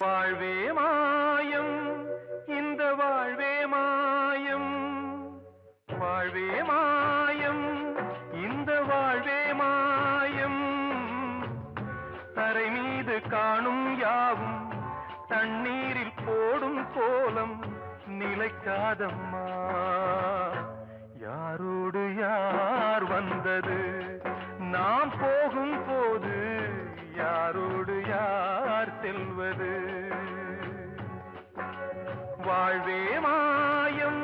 வாழ்வே மாயம், இந்த வாழ்வே மாயம், வாழ்வே மாயம், இந்த வாழ்வே மாயம். தரை மீது காணும் யாவும் தண்ணீரில் போடும் கோலம் நிலைக்காதம்மா. யாரோடு யார் வந்தது நாம் போகும் போது, யாரோடு யார் செல்வது? வாழ்வே மாயம்,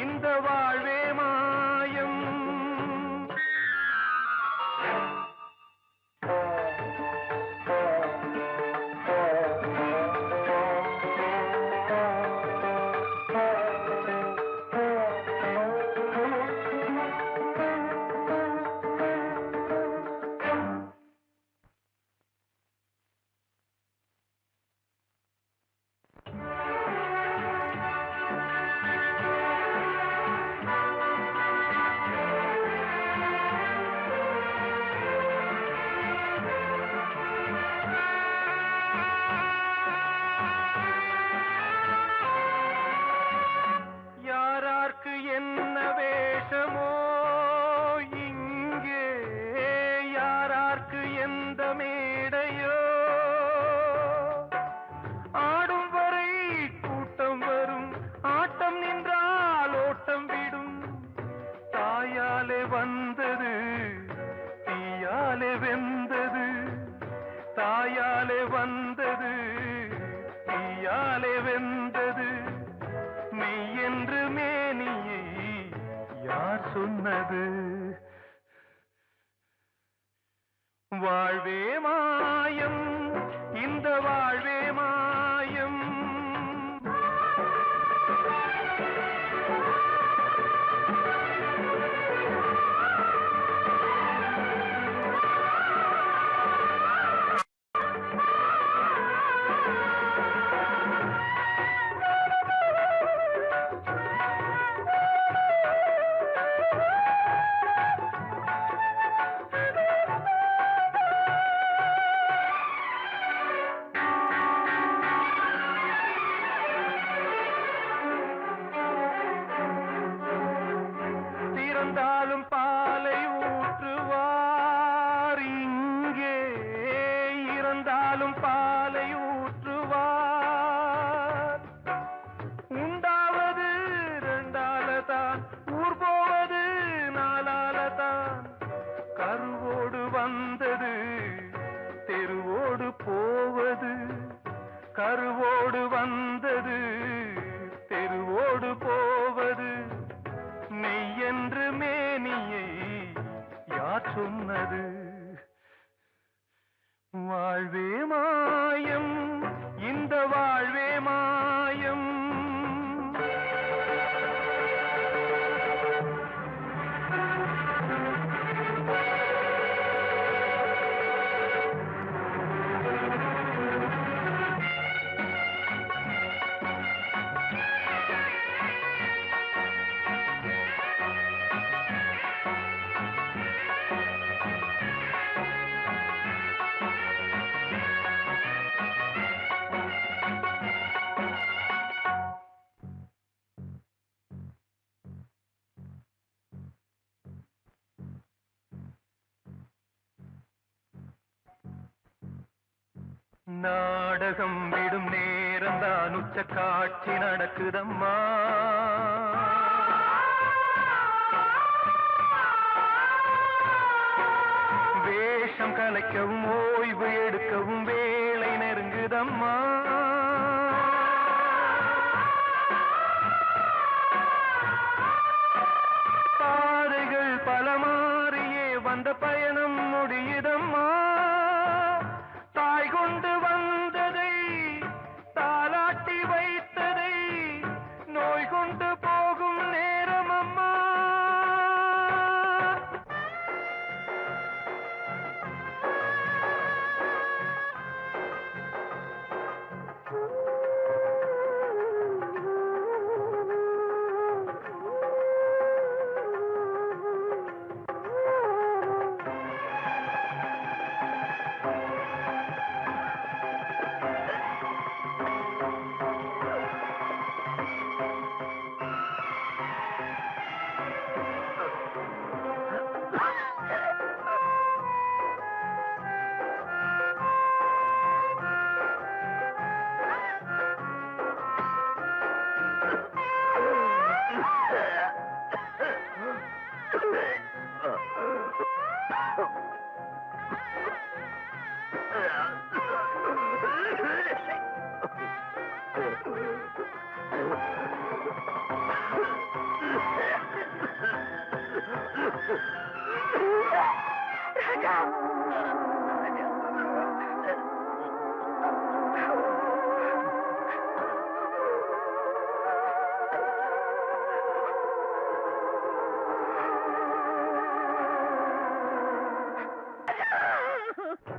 இந்த வாழ்வே மாயம். என்ன வேஷமோ இங்கே, யாரார்க்கு எந்த மேடையோ, ஆடும் வரை கூட்டம் வரும், ஆட்டம் நின்றால் ஓட்டம் விடும். தாயாலே வந்தது தீயாலே வெந்தது, தாயாலே வந்தது தீயாலே வெந்தது. மெய் என்று மேனியை யார் சொன்னது? வாழ்வே மாயம், இந்த வாழ்வே மாயம். இறந்தாலும் பாலை ஊற்றுவார் இங்கே, இறந்தாலும் பாலை ஊற்றுவார். உண்டாவது ரெண்டாலதான், ஊர் போவது நாலாலதான். கருவோடு வந்தது தெருவோடு போவது, கருவோடு வந்தது தெருவோடு போவது. மெய் என்று மேனியை யார் சொன்னது? வாழ்வே மாயம், இந்த வாழ்வே மாயம். நாடகம் விடும் நேரம்தான் உச்ச காட்சி நடக்குதம்மா. வேஷம் கலைக்கவும் ஓய்வு எடுக்கவும் வேளை நெருங்குதம்மா. பாதைகள் பல மாறியே வந்த பயணம் முடியுதம்மா. தாய் கொண்டு வந்ததை தாலாட்டி வைத்ததை நோய் கொண்டு போகும் நேரம் அம்மா.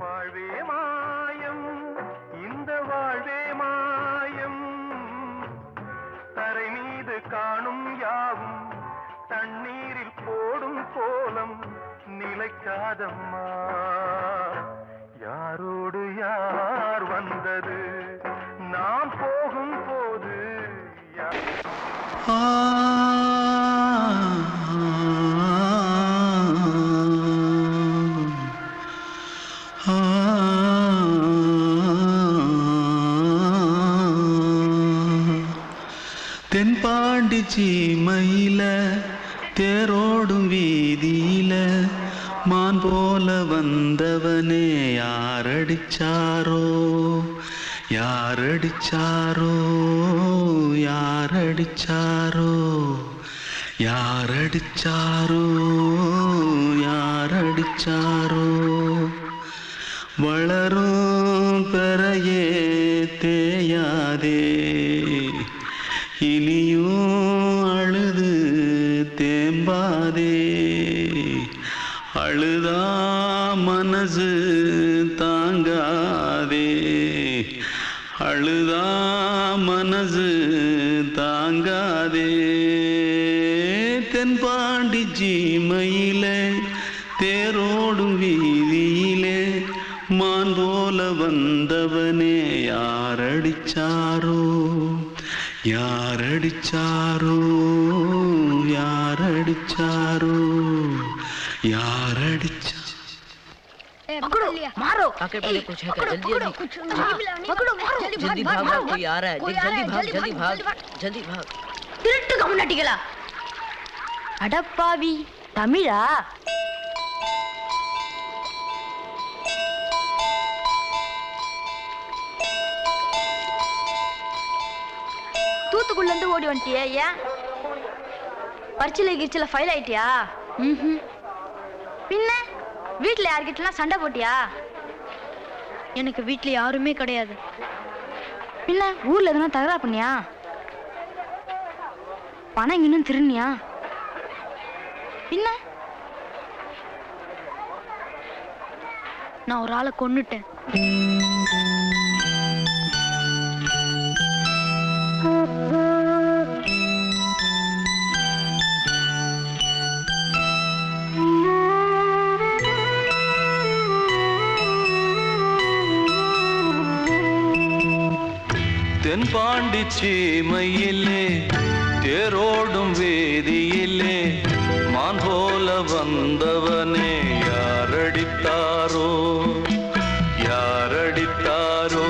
வாழ்வே மாயம், இந்த வாழ்வே மாயம், தரை மீது காணும் யாவும் தண்ணீரில் போடும் கோலம் நிலைக்காதம்மா. யாரோடு யார் வந்தது நாம் போகும் போது தென்பாண்டி சீமையில தேரோடும் வீதியில மான் போல வந்தவனே யாரடிச்சாரோ யாரடிச்சாரோ யாரடிச்சாரோ யாரடிச்சாரோ யாரடிச்சாரோ வளரும் பெறையே தேயாதே இனியும் அழுது தேம்பாதே அழுதா மனசு தாங்காதே அழுதா மனசு தாங்காதே தென்பாண்டி சீமையிலே தேரோடும் வீதியிலே மான் போல வந்தவனே யாரடிச்சாரோ யாரடிச்சாரோ யாரடிச்சாரோ யாரடிச்சா पकड़ो मारो आके पहले कुछ है क्या जल्दी जल्दी पकड़ो मारो जल्दी भाग भाग कोई आ रहा है जल्दी भाग जल्दी भाग திருட்டு கம்முனாட்டிகளா அடப்பாவி தமிழா தூத்துக்குள்ள இருந்து ஓடி வந்துட்டியா? ஏன் பரிச்சையில கிரிச்சில ஃபைல் ஆயிட்டியா? பின்ன வீட்டுல யார்கிட்டலாம் சண்டை போட்டியா? எனக்கு வீட்டுல யாருமே கிடையாது. பின்ன ஊர்ல எதுனா தகராறு பண்ணியா? பணம் இன்னும் திருநியா? பின்ன நான் ஒரு ஆளை கொன்னுட்டேன். தென்பாண்டி சீமையிலே தேரோடும் வேதியிலே மான் போல வந்தவனே யாரடித்தாரோ யாரடித்தாரோ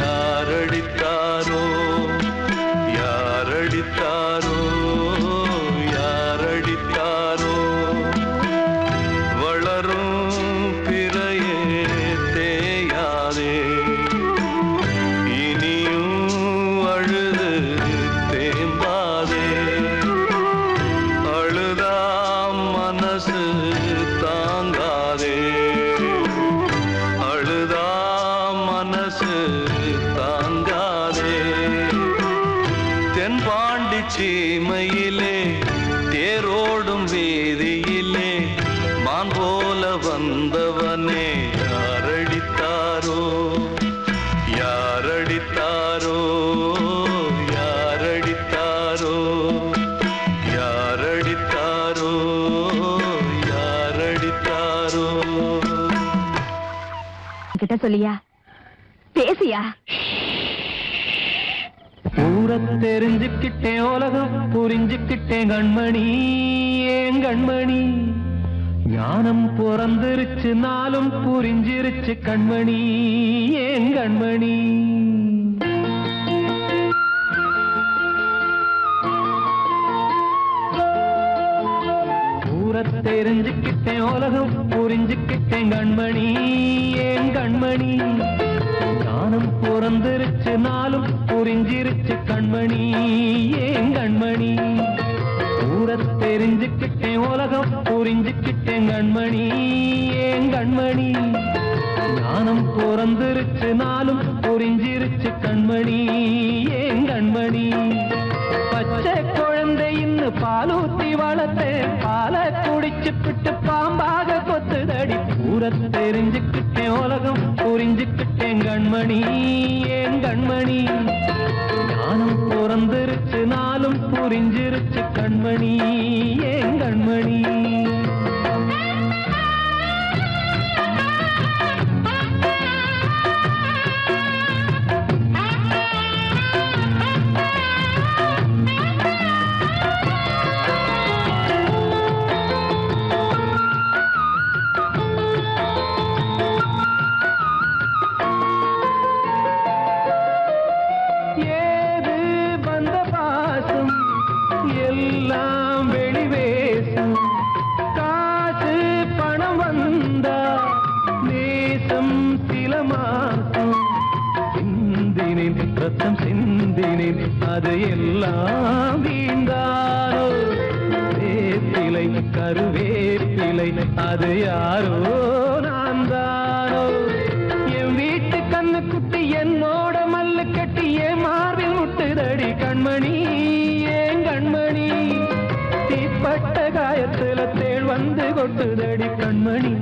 யாரடித்தாரோ யாரடித்தாரோ யாரடித்தாரோ வளரும் பிறையே தேயாதே தென்பாண்டி சீமையிலே தேரோடும் வேதியிலே மான் போல வந்தவனே யாரடித்தாரோ யாரடித்தாரோ யாரடித்தாரோ யாரடித்தாரோ யாரடித்தாரோ கிட்ட சொல்லியா பேசியா? ஊரை தெரிஞ்சுக்கிட்டேன் உலகம் புரிஞ்சுக்கிட்டேன் கண்மணி ஏன் கண்மணி ஞானம் பிறந்திருச்சு நாளும் புரிஞ்சிருச்சு கண்மணி ஏன் கண்மணி ஊரை தெரிஞ்சுக்கிட்டேன் உலகம் புரிஞ்சுக்கிட்டேன் கண்மணி ஏன் கண்மணி ஞானம் பிறந்திருச்சு நாளும் புரிஞ்சிருச்சு கண்மணி ஏன் கண்மணி தெரிஞ்சுக்கிட்டேன் உலகம் புரிஞ்சுக்கிட்டேன் கண்மணி ஏன் கண்மணி ஞானம் பிறந்திருச்சு நாளும் புரிஞ்சிருச்சு கண்மணி ஏன் கண்மணி பச்சை குழந்தை இன்னும் பாலூத்தி வளர்த்தேன் பாலை குடிச்சு பிட்டு பாம்பாக கொத்துதடி தெரிஞ்சுக்கிட்டேன் உலகம் புரிஞ்சுக்கிட்டேன் கண்மணி ஏன் கண்மணி ஞானம் பிறந்திருச்சு நாளும் புரிஞ்சிருச்சு கண்மணி ஏன் கண்மணி எல்லாம் வெளிவேசும் காசு பணம் வந்தா நேசம் சில மாசம் சிந்தினேன் ரத்தம் சிந்தினேன் அது எல்லாம் வீந்தாரோ வேப்பிலை கருவேப்பிலை அது யாரோ நான் தானோ என் வீட்டு கண்ணு குட்டி என்னோட மல்லு கட்டி என் மார்பில் முட்டுதடி கண்மணி கண்மணி தீப்பட்ட காயத்துல தேள் வந்து கொட்டுதடி கண்மணி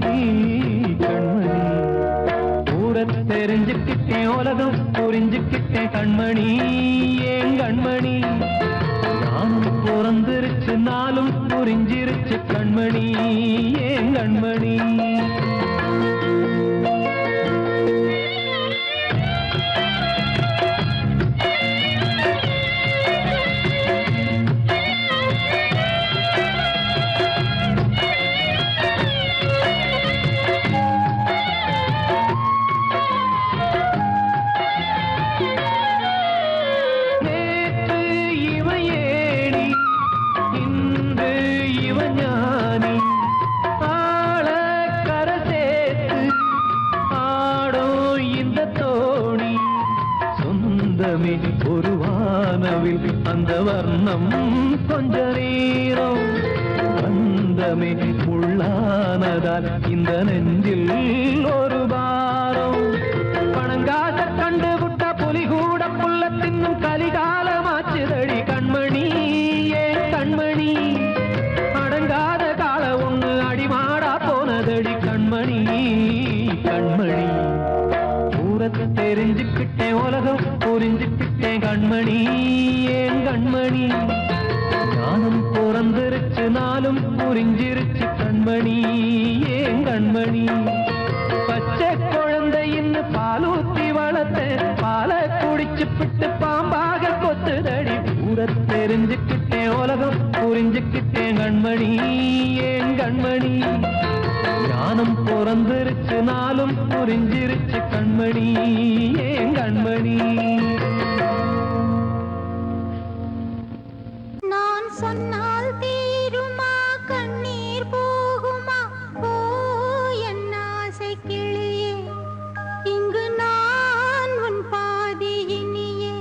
கண்மணி கூட தெரிஞ்சுக்கிட்டேன் உலகம் புரிஞ்சுக்கிட்டேன் கண்மணி ஏன் கண்மணி நானும் பிறந்திருச்சு நாளும் புரிஞ்சிருச்சு கண்மணி ஏன் கண்மணி ஒரு வானவில் அந்த வர்ணம் கொஞ்ச நேரம் வந்தமே உள்ளானதால் இந்த நெஞ்சில் ஒரு பாரம் பணங்காச கண்டு விட்ட புலி கூட புல்ல தின்னும் கலிகாலமாச்சுதடி கண்மணி ஏன் கண்மணி அடங்காத கால ஒண்ணு அடிமாடா போனதடி கண்மணி கண்மணி தெரிஞ்சுக்கிட்டேன் உலகம் புரிஞ்சுக்கிட்டேன் கண்மணி ஏன் கண்மணி ஞானம் பிறந்திருச்சு நாளும் புரிஞ்சிருச்சு கண்மணி ஏன் கண்மணி பச்சை குழந்தை இன்னும் பாலூத்தி வளர்த்தேன் பாலை குடிச்சு பிட்டு பாம்பாக கொத்துதடி தெரிஞ்சுக்கிட்டேன் உலகம் புரிஞ்சுக்கிட்டேன் கண்மணி ஏன் கண்மணி ஞானம் பிறந்திருச்சு நாளும் புரிஞ்சிருச்சு கண்மணி ஏன் கண்மணி நான் சொன்னால் தீருமா கண்ணீர் போகுமா ஓ என் ஆசை கிளியே இங்கு நான் உன் பாதி இனியே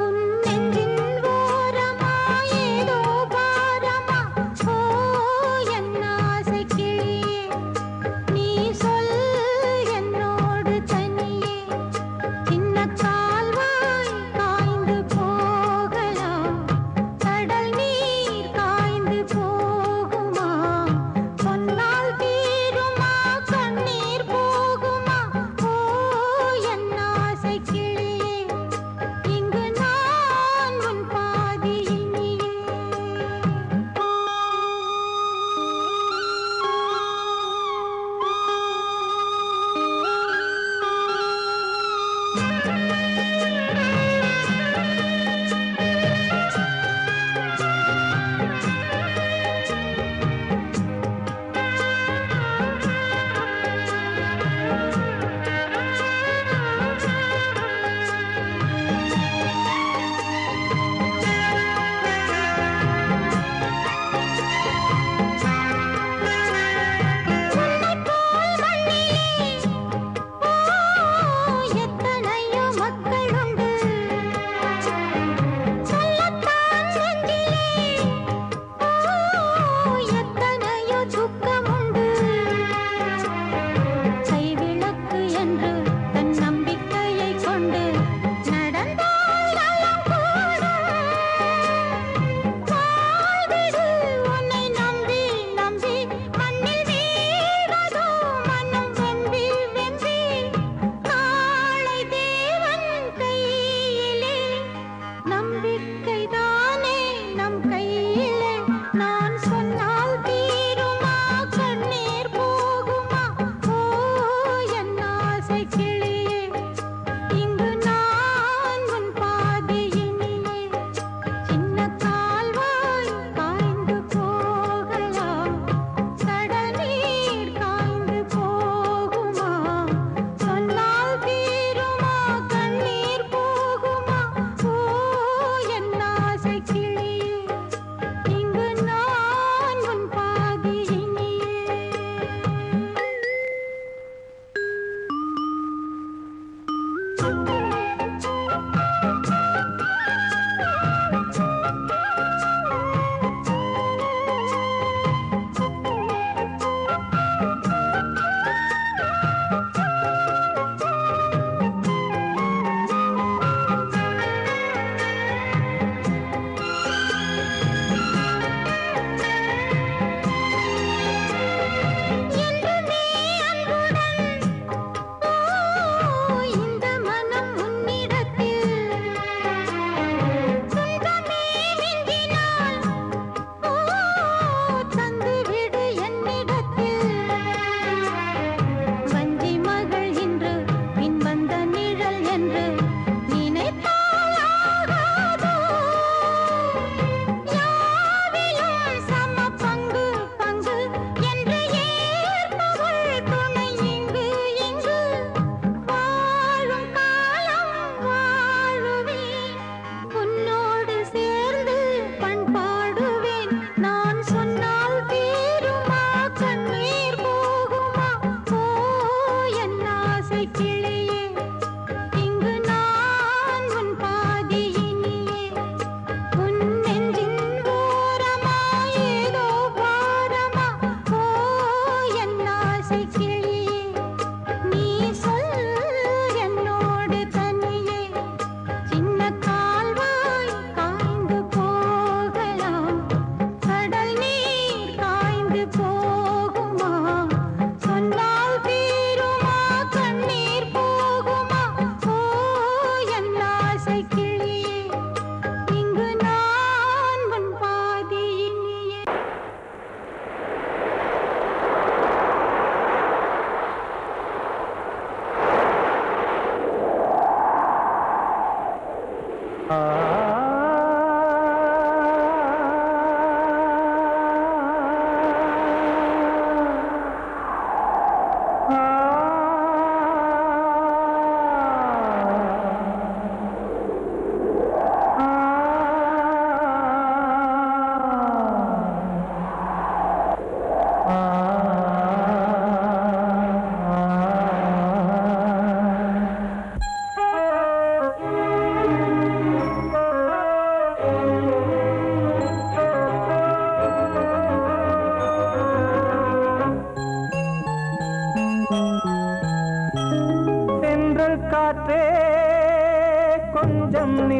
உன் நெஞ்சின் ஓரமா ஏதோ பாரமா ஓ என் ஆசை கிளியே நீ சொல் என்னோடு தனியே சின்ன கால்வாய் காய்ந்து போகலாம் கடல் நீர்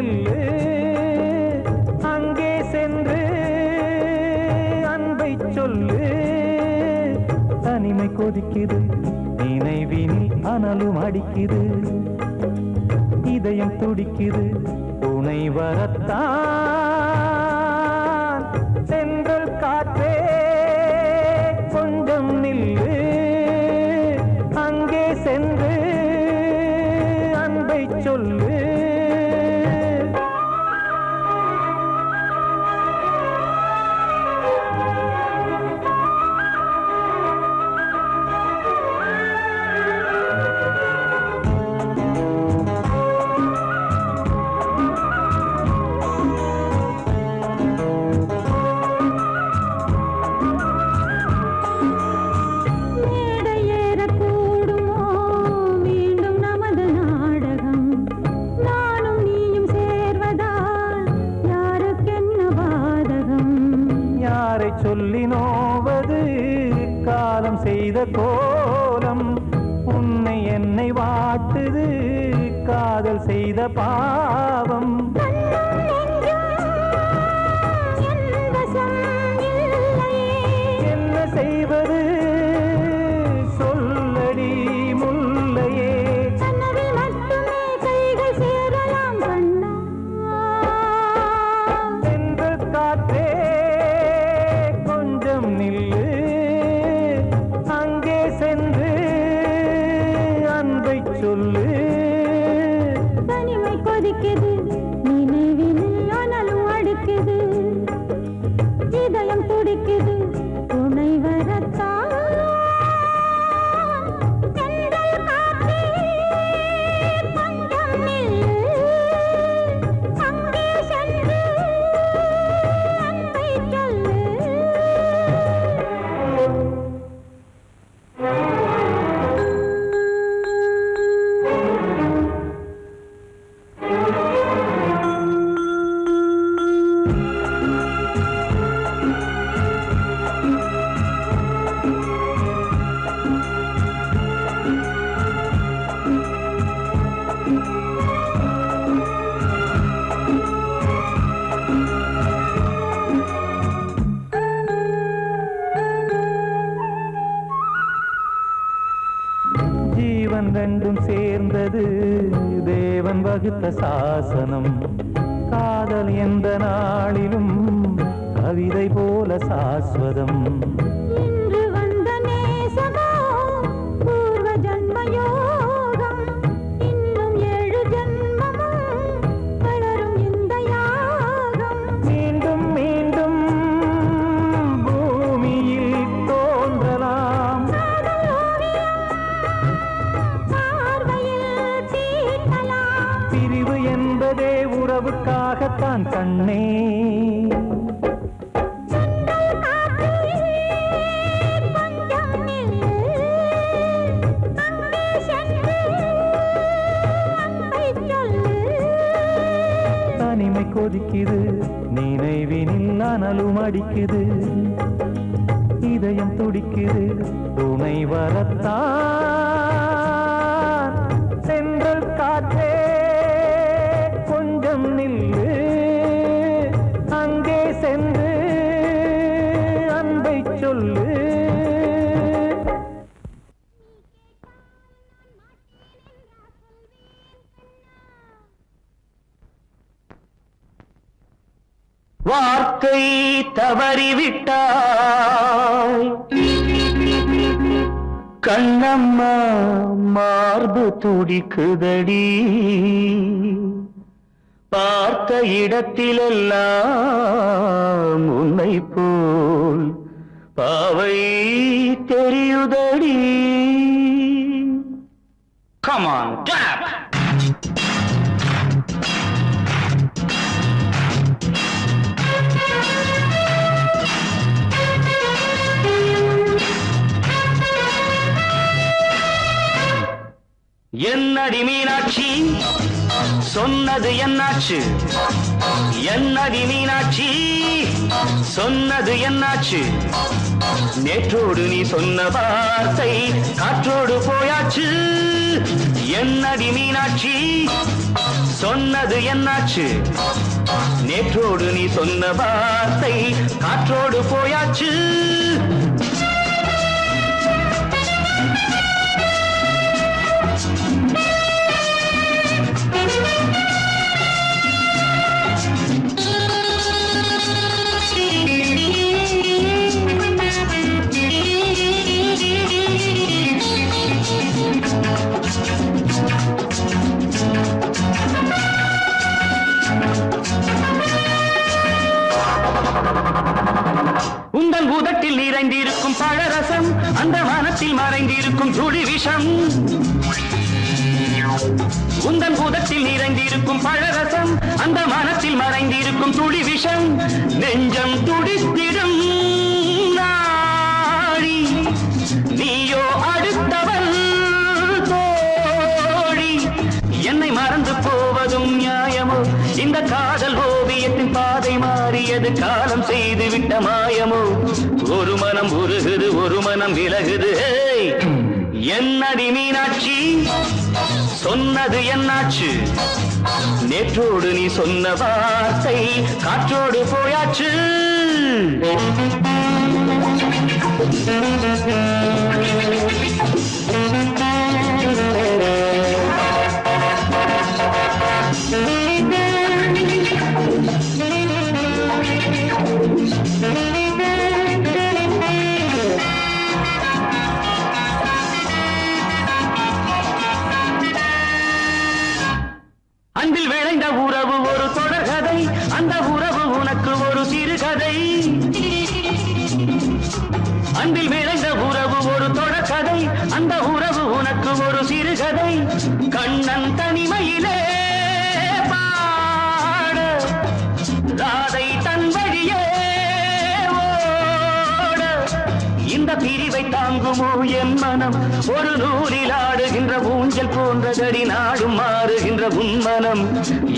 நில்லு அங்கே சென்று அன்பை சொல்லு தனிமை கொதிக்குது நினைவினில் அனலும் அடிக்குது இதயம் துடிக்குது துணை வரத்தான் சென்றல் காற்றே கொஞ்சம் நில்லு அங்கே சென்று அன்பை சொல்லு சொல்லி நோவது காலம் செய்த கோலம் உன்னை என்னை வாட்டுது காதல் செய்த பாவம் என்ன செய்வது சொல்லடி முல்லையே சென்று காற்றே நில்லு அங்கே சென்று அன்பை சொல்லு தனிமை கொதிக்குது நினைவினில் அனலும் அடிக்குது இதயம் துடிக்குது துணை வரத்தான் சென்றல் காற்றே கொஞ்சம் நில்லு அங்கே சென்று அன்பை சொல்லு ஜீவன் ரெண்டும் சேர்ந்தது தேவன் வகுத்த சாசனம் காதல் எந்த நாளிலும் கவிதை போல சாஸ்வதம் இன்று வந்த நேசமோ பூர்வ ஜன்ம யோகம் இன்னும் 7 ஜன்மமும் வளரும் இந்த யாகம் மீண்டும் மீண்டும் பூமியில் தோன்றலாம் பிரிவு என்பதே உறவுக்காகத்தான் கண்ணே தனிமை கொதிக்குது நினைவினில் அனலும் அடிக்குது இதயம் துடிக்குது துணை வரத்தான் சென்றல் காற்றே கொஞ்சம் நில்லு அங்கே சென்று அன்பை சொல்லு வார்த்தை தவறிவிட்டாய் கண்ணம்மா மார்பு துடிக்குதடி பார்த்த இடத்திலெல்லாம் உன்னை போல் பாவை தெரியுதடி Come on, clap! என்னடி மீனாட்சி சொன்னது என்னாச்சு என்னடி மீனாட்சி சொன்னது என்னாச்சு நேற்றோடு நீ சொன்ன வார்த்தை காற்றோடு போயாச்சு. என்னடி மீனாட்சி சொன்னது என்னாச்சு? நேற்றோடு நீ சொன்ன வார்த்தை காற்றோடு போயாச்சு. உந்தன் உதட்டில் நிறைந்திருக்கும் பழரசம், அந்த மனத்தில் மறைந்திருக்கும் துளி விஷம். உந்தன் உதட்டில் நிறைந்திருக்கும் பழரசம், அந்த மனத்தில் மறைந்திருக்கும் துளி விஷம். நெஞ்சம் துடித்திடும் நாடி, நீயோ அடுத்தவள் தோழி. என்னை மறந்து போவதும் நியாயமோ? இந்த காதல் ஓவியத்தின் பாதை மாறியது, காலம் செய்து விட்ட மாயமோ? ஒரு மனம் உருகுது, ஒரு மனம் விலகுது. என்னடி மீனாட்சி சொன்னது என்னாச்சு? நேற்றோடு நீ சொன்ன வார்த்தை காற்றோடு போயாச்சு. அன்பில் விளைந்த உறவு ஒரு தொடர்கதை, அந்த உறவு உனக்கு ஒரு சிறுகதை. அன்பில் விளைந்த உறவு ஒரு தொடர்கதை, அந்த உறவு உனக்கு ஒரு சிறுகதை. கண்ணன் தனிமையிலே பாட, ராதை தன் வழியே ஓட. இந்த பிரிவை தாங்குமோ என் மனம்? ஒரு நூலில் ஆடுகின்ற ஊஞ்சல் போன்றதடி, நாடும் மாறுகின்ற உன்மனம்.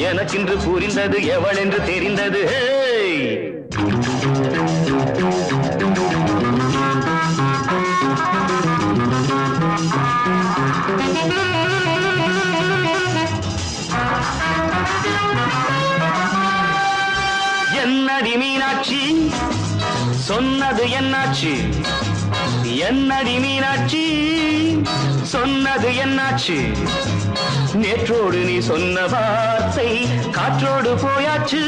எனக்கென்று புரிந்தது, எவள் என்று தெரிந்தது. என்னடி மீனாட்சி சொன்னது என்னாச்சு? என்னடி மீனாட்சி சொன்னது என்னாச்சு? நேற்றோடு நீ சொன்ன வார்த்தை காற்றோடு போயாச்சு.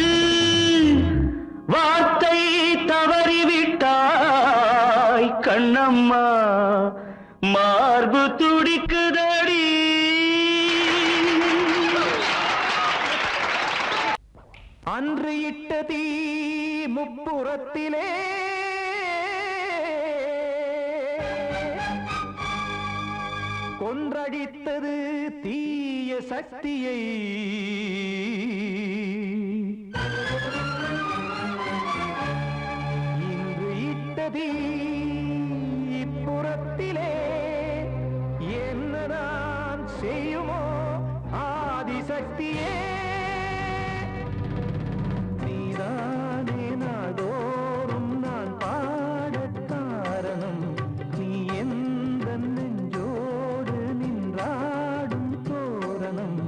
வார்த்தை தவறிவிட்டாய் கண்ணம்மா, மார்பு துடிக்குதடி. அன்று இட்ட தீ முப்புறத்திலே கொன்றடித்தது தீய சக்தியை. இன்று இட்ட தீ இப்புறத்திலே என்னதான் செய்யுமோ ஆதிசக்தியே. நீதானே நாடோறும் நான் பாடக் காரணம், நீ எந்த நெஞ்சோடு நின்றாடும் தோரணம்.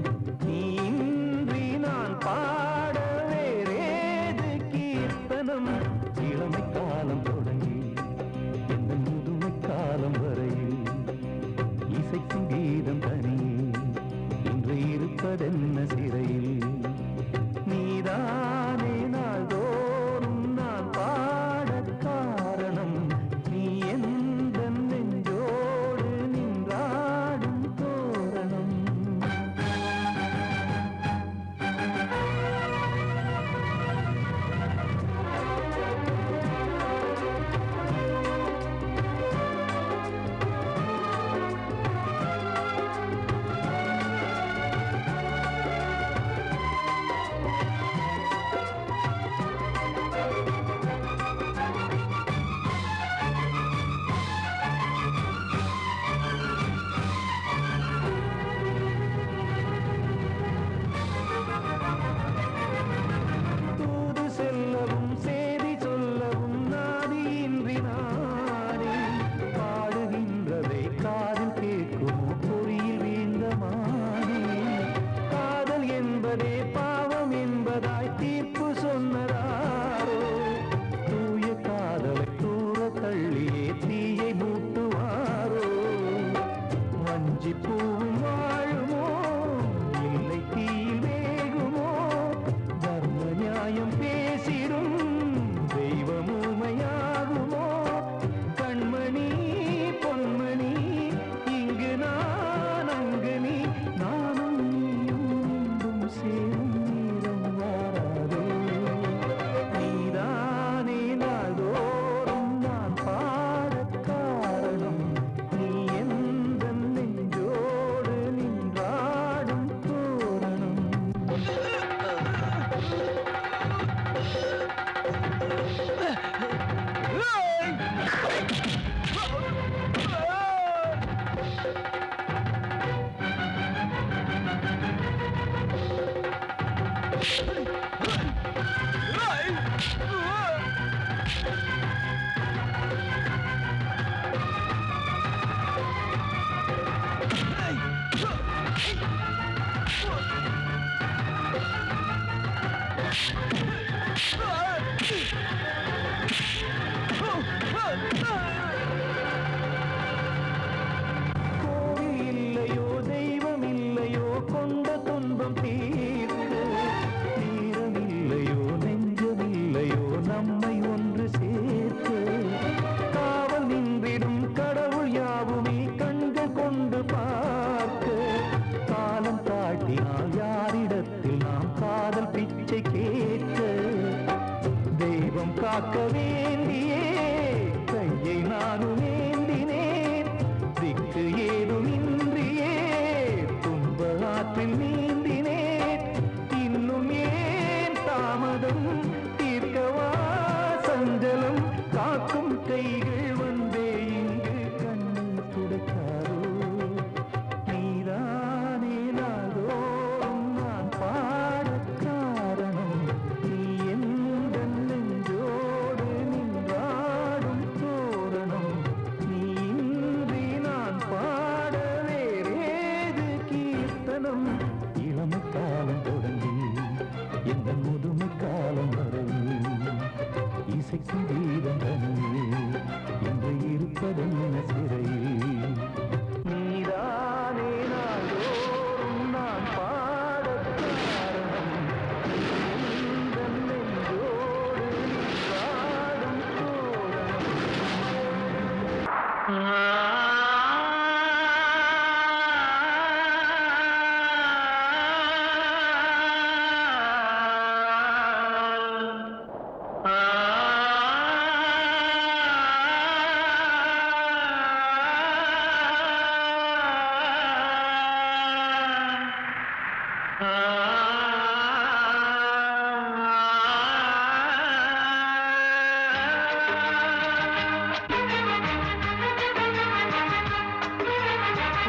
நீ இன்றி நான் பாட வேறேது கீர்த்தனம்? இளமை காலம் தொடங்கி இந்த முதுமை காலம் வரை பூவும் வாழுமோ இல்லை தீயில் வேகுமோ தர்ம நியாயம் பேசிடும் தெய்வம் ஊமையாகுமோ கண்மணி பொன்மணி இங்கு நான் அங்கு நீ நானும் நீயும் மீண்டும் சேரும் நேரம் வாராதோ நீதானே நாள்தோறும் நான் பாடக் காரணம் நீ எந்த நெஞ்சோடு நின்றாடும் தோரணம் கோவில் இல்லையோ தெய்வம் இல்லையோ கொண்ட துன்பம் தீர்க்க நேரம் இல்லையோ நெஞ்சம் இல்லையோ நம்மை ஒன்று சேர்க்க காவல் நின்றிடும் கடவுள் யாவுமே கண்கள் கொண்டு பார்க்க காலம் தாட்டினால் யாரிடத்தில் நாம் காதல் பிச்சை கேட்க தெய்வம் காக்க வேண்டியே கையை நானும் ஏந்தினேன் திக்கு ஏதும் இன்றியே துன்ப ஆற்றில் நீந்தினேன் இன்னும் ஏன் தாமதம் தீர்க்கவா சஞ்சலம் காக்கும் கைகள் வந்தே இங்கு கண்ணீர் துடைக்காதோ நீதானே நாள்தோறும் நான் பாடக் காரணம் நீ எந்த நெஞ்சோடு நின்றாடும் தோரணம் நீ இன்றி நான் பாட வேறேது கீர்த்தனம் இளமை காலம் தொடங்கி எந்த முதுமை காலம் வரை இசை சங்கீதம் தனியே இன்று இருப்பதென்ன சிறையில் நீதானே நாள்தோறும் நான் பாடக் காரணம் எந்த நெஞ்சோடு நின்றாடும் தோரணம்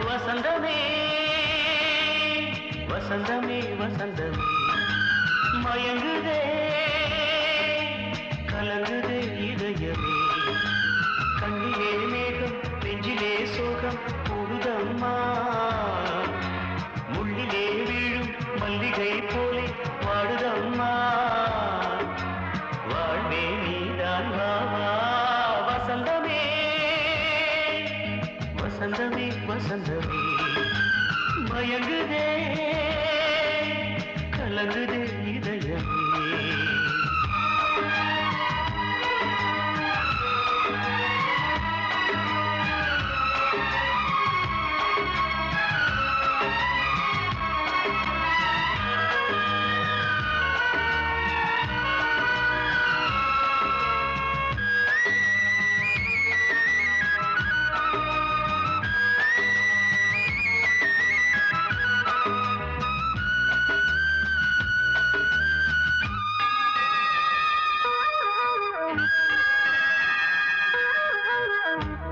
வசந்தமே வசந்தமே வசந்தமே மயங்குதே கலங்குதே இதயமே கண்ணிலே மேகம் நெஞ்சிலே சோகம் கூடுதம்மா முள்ளிலே வீழும் மல்லிகை போலே வாடுதம்மா வாழ்வே நீதான் வாவா வசந்தமே வசந்தமே வசந்தமே மயங்குதே கலங்குதே இதயமே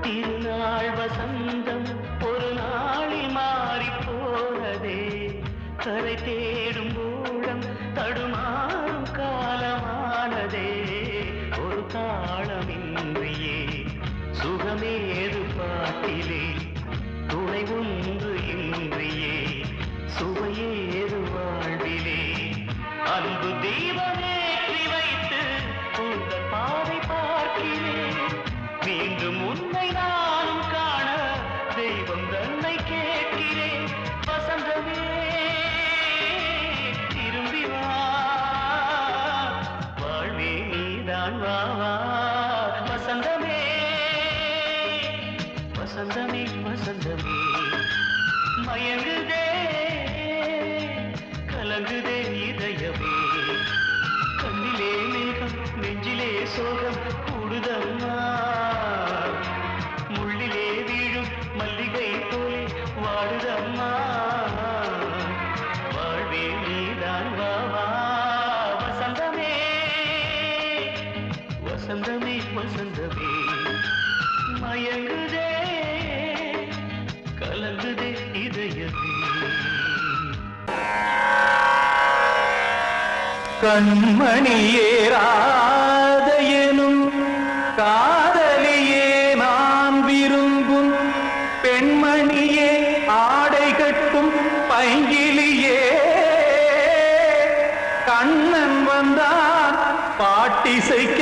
திருநாள் வசந்தம் ஒரு நாளில் மாறி போனதே கரை தேடும் ஊழம் தடுமாறும் காலமானதே ஒரு தாளமின்றியே சுகமேது பாட்டிலே துணை ஒன்று இன்றியே சுவையேது வாழ்விலே அன்பு தீபமேற்றி வைத்து உங்கள் பாதை மீண்டும் உன்னை நானும் காண தெய்வம் தன்னை கேட்கிறேன் வசந்தமே வசந்தமே மயங்குதே கலங்குதே இதயமே கண்ணிலே மேகம் நெஞ்சிலே சோகம் கூடுதம்மா முள்ளிலே வீழும் மல்லிகை போலே வாடுதம்மா வாழ்வே நீதான் வாவா வசந்தமே வசந்தமே வசந்தமே மயங்குதே கலங்குதே இதயமே கண்மணியே ராதையனும் காதலியே நான் விரும்பும் பெண்மணியே ஆடை கட்டும் பைங்கிலியே கண்ணன் வந்தான் பாட்டிசைக்க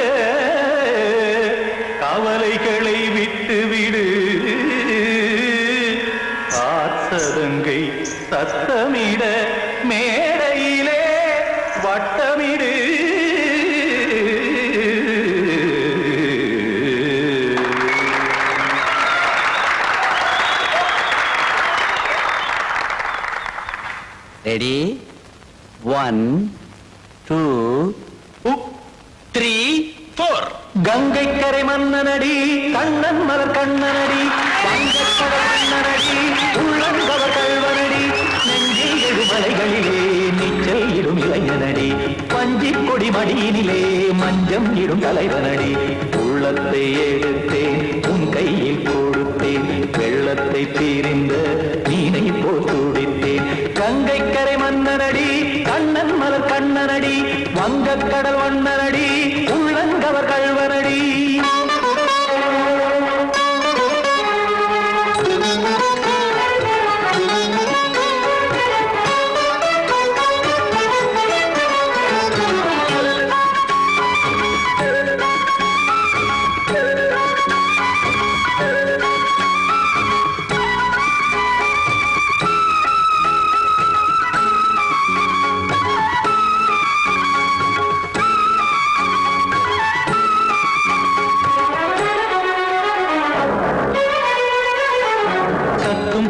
கவலைகளை விட்டு விடு ஆசதங்கை சத்தமிட மேடையிலே வட்டமிடு ரெடி 1 2 3 4 கங்கை கரை மன்னனடி கண்ணன் மலர் கண்ணனடி வங்கக்கடல் மன்னனடி உள்ளங்கவர் கல்வனடி நெஞ்சில் எழுமலைகளிலே நீச்சல் இடும் இளைஞனடி பஞ்சிக் கொடி மடியினிலே மஞ்சம் இடும் தலைவனடி உள்ளத்தை எடுத்தேன் உன் கையில் கொடுத்தேன் வெள்ளத்தை தீரிந்த மீனை போல் துடித்தேன் கங்கை கரை மன்னனடி கண்ணன் மலர் கண்ணனடி வங்கக்கடல் வண்ணனடி உள்ளங்கவர் கல்வனடி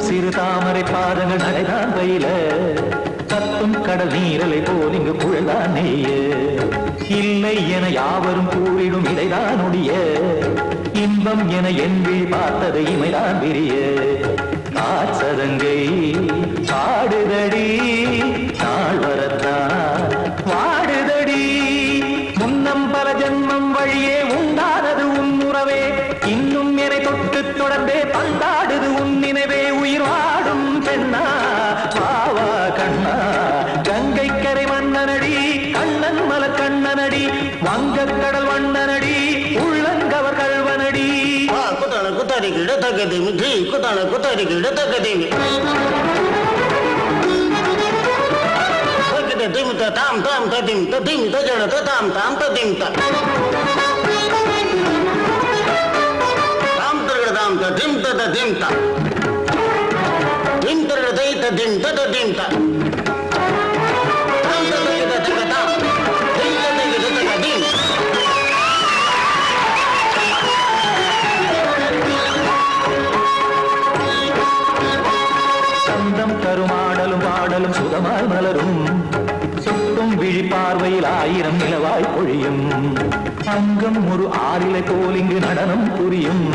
சிறு தாமரை பாதங்கள் நடைதான் பயில கத்தும் கடல் நீரலை போல் இங்கு புழல்தான் நெய்ய இல்லை என யாவரும் கூறிடும் இடைதான் ஒடிய இன்பம் என என்பி பார்த்தது இமைதான் விரிய காற்சதங்கை பாடுதடி நாள் வரத்தான் வாடுதடி முன்னம் பல ஜன்மம் வழியே உண்டானது உன் உறவே இன்னும் என்னை தொட்டு தொடர்ந்தே பந்தாடுது உன் நினைவே உயிர் வாடும் பெண்ணா வாவா கண்ணா கங்கை கரை மன்னனடி கண்ணன் மலர் கண்ணனடி வங்கக்கடல் வண்ணனடி உள்ளங்கவர் கல்வனடி குத்தான குத்தாரி கிட தக்கதேமி ஜி குத்தான குத்தாரி கிட தக்கதேமி திம் தாம் தாம் ததிம் ததிம் தஜன தாம் தாம் ததிம் தாம் தாம் ததிம் ததிம் தாம் திம் தரதை ததிம் ததிம் தாம் தாம் ததை ததை தாம் திம் ததை ததிம் சந்தம் கருமாடலும் பாடலும் சுகமாய் மலரும் சுட்டும் விழி பார்வையில் ஆயிரம் நிலவாய் பொழியும் அங்கம் ஒரு ஆறிலை போல் இங்கு நடனம் புரியும்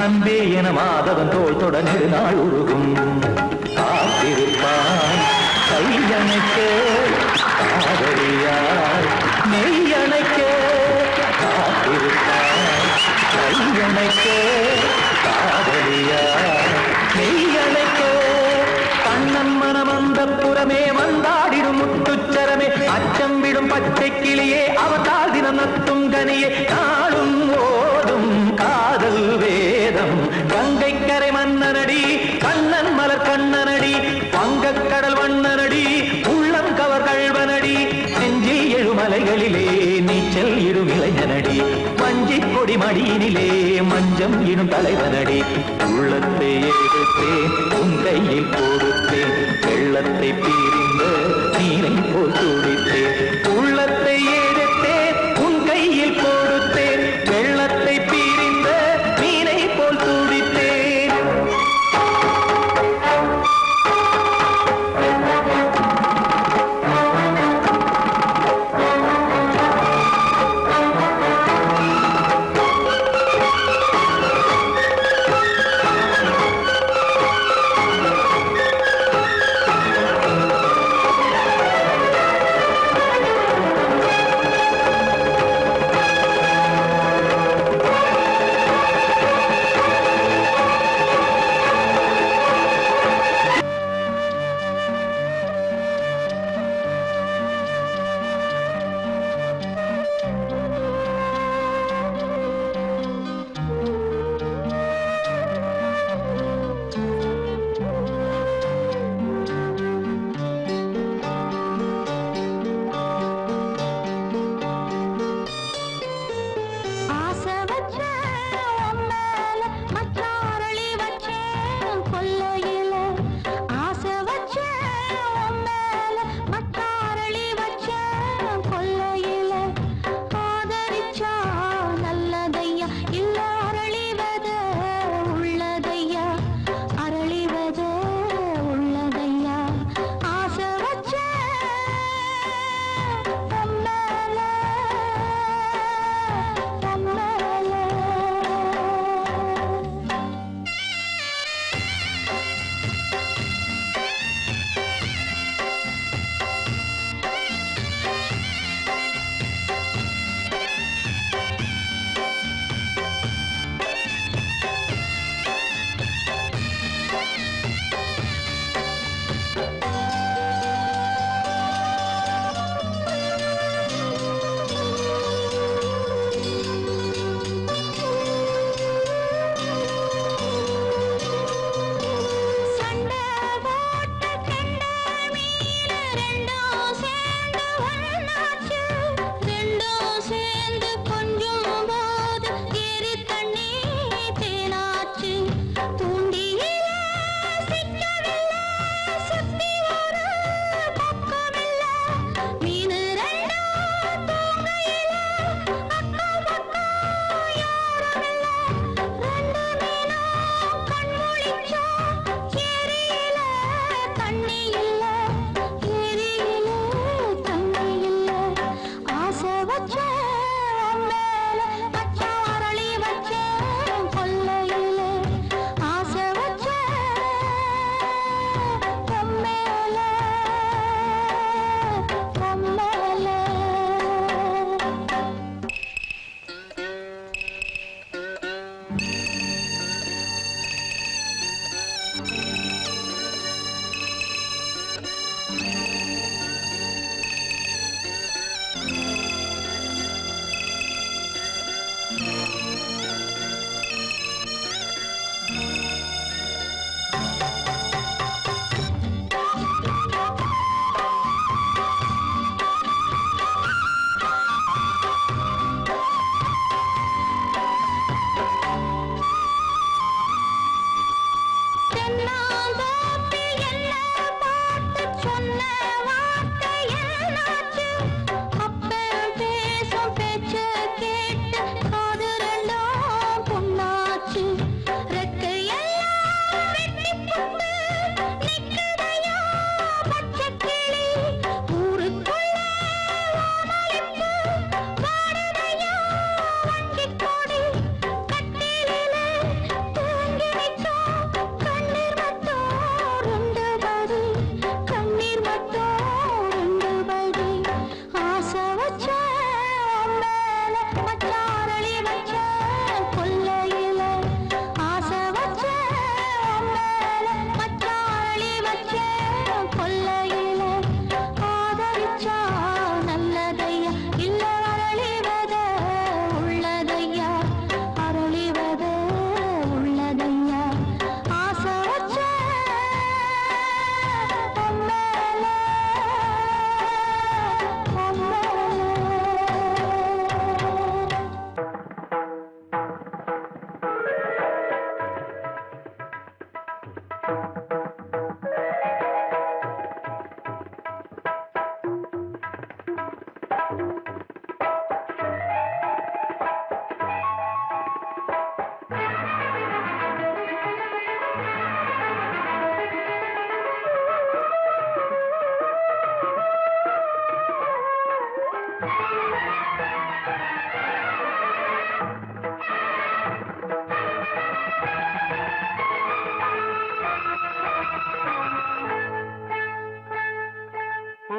அன்பே என மாதவன் தோல் தொட நெடுநாள் உருகும் காத்திருப்பான் கையணைக்க காதலியார் நெய்யணைக்க காத்திருப்பான் கையணைக்க காதலியார் நெய்யணைக்க கண்ணன் மனம் அந்த புறமே வந்தாடிடும் முத்துச்சரமே அச்சம் விடும் பச்சை கிளியே அவதால் தினம் நத்தும் கனியே நாளும் ஓடும் காதல் வேதம் கங்கை கரை மன்னனடி கண்ணன் மலர் கண்ணனடி வங்கக்கடல் வண்ணனடி உள்ளம் கவர் கல்வனடி நெஞ்சில் எழுமலைகளிலே நீச்சல் இடும் இளைஞனடி வஞ்சிக் கொடி மடியினிலே மஞ்சம் இடும் தலைவனடி உள்ளத்தை எடுத்தேன் உன் கையில் கொடுத்தேன் வெள்ளத்தை பீரிந்த நீரை போல் துடித்தேன் உள்ளத்தை எடுத்தேன் உன் கையில் கொடுத்தேன் வெள்ளத்தை பீரிந்த மீனை போல் துடித்தேன்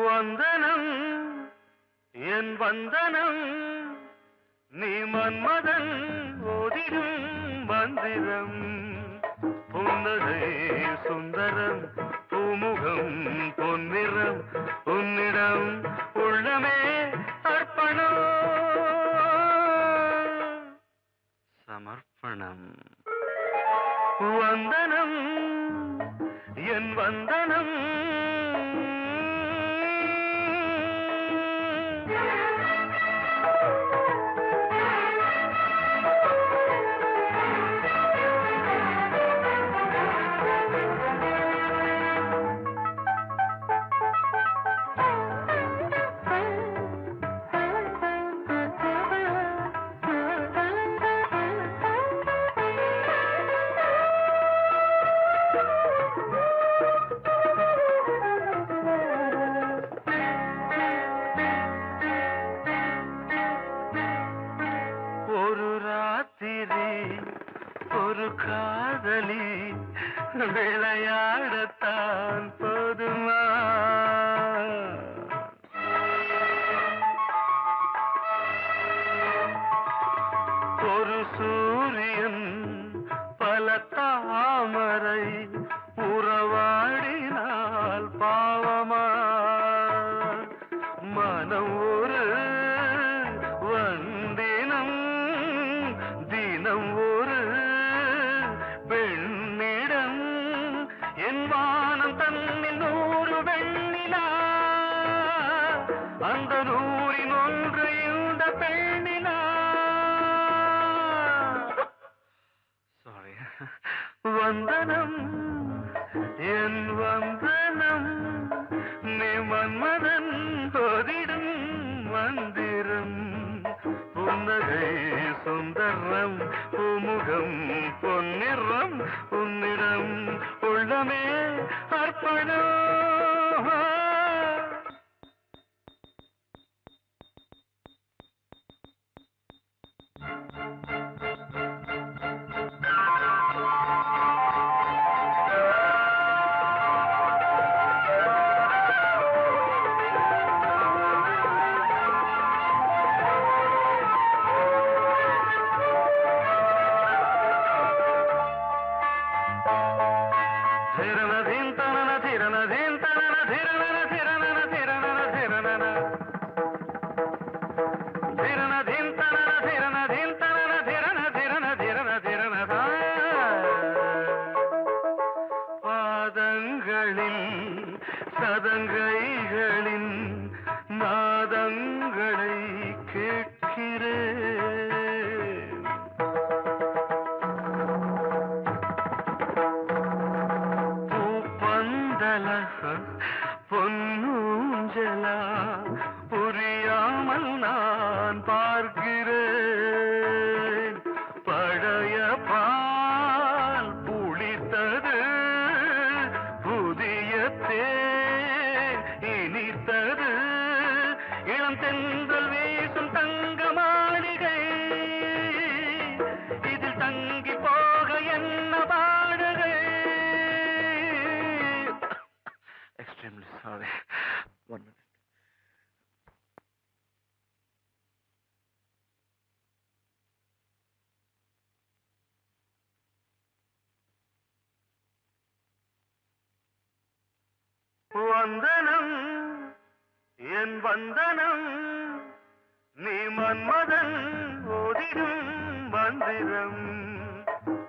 வந்தனம் என் வந்தனம் நீ மன்மதன் ஓதிடும் மந்திரம் புன்னகை சுந்தரம் பூமுகம் பொன்னிறம் உன்னிடம் உள்ளமே அர்ப்பணம் சமர்ப்பணம் வந்தனம் என் வந்தனம் ஒரு காதலி விளையாடத்தான் போதுமா ஒரு சூரியன் பல தாமரை உறவாடினால் பாவமா மனம் ஒரு வந்தினம் தினம் ஒரு பெண்ணிடம் என் வானம் தன்னில் 100 வெண்ணிலா அந்த 100இன் ஒன்று இந்த பெண்ணிலா சாரி வந்தனம் என் வந்தனம் நீ மன்மதன் ஓதிடும் மந்திரம் புன்னகை சுந்தரம் பூமுகம் பொன்னிறம் உன்னிடம் உள்ளமே அர்ப்பணம் பாதங்களில் சதங்கைகளின் நாதங்களை கேட்கிறேன். பூப்பந்தல பொன்னூஞ்சலா புரியாமல் நான் பார்க்கிறேன். பழைய பால் புளித்தது, புதிய தேன் இனித்தது, இளம் தென்றல் வீசும் தங்க மாளிகை, இதில் தங்கி போக என்ன பாடுகை. Extremely sorry. 1 minute. வந்தனம் என் வந்தனம், நீ மன்மதன் ஓதிடும் மந்திரம்.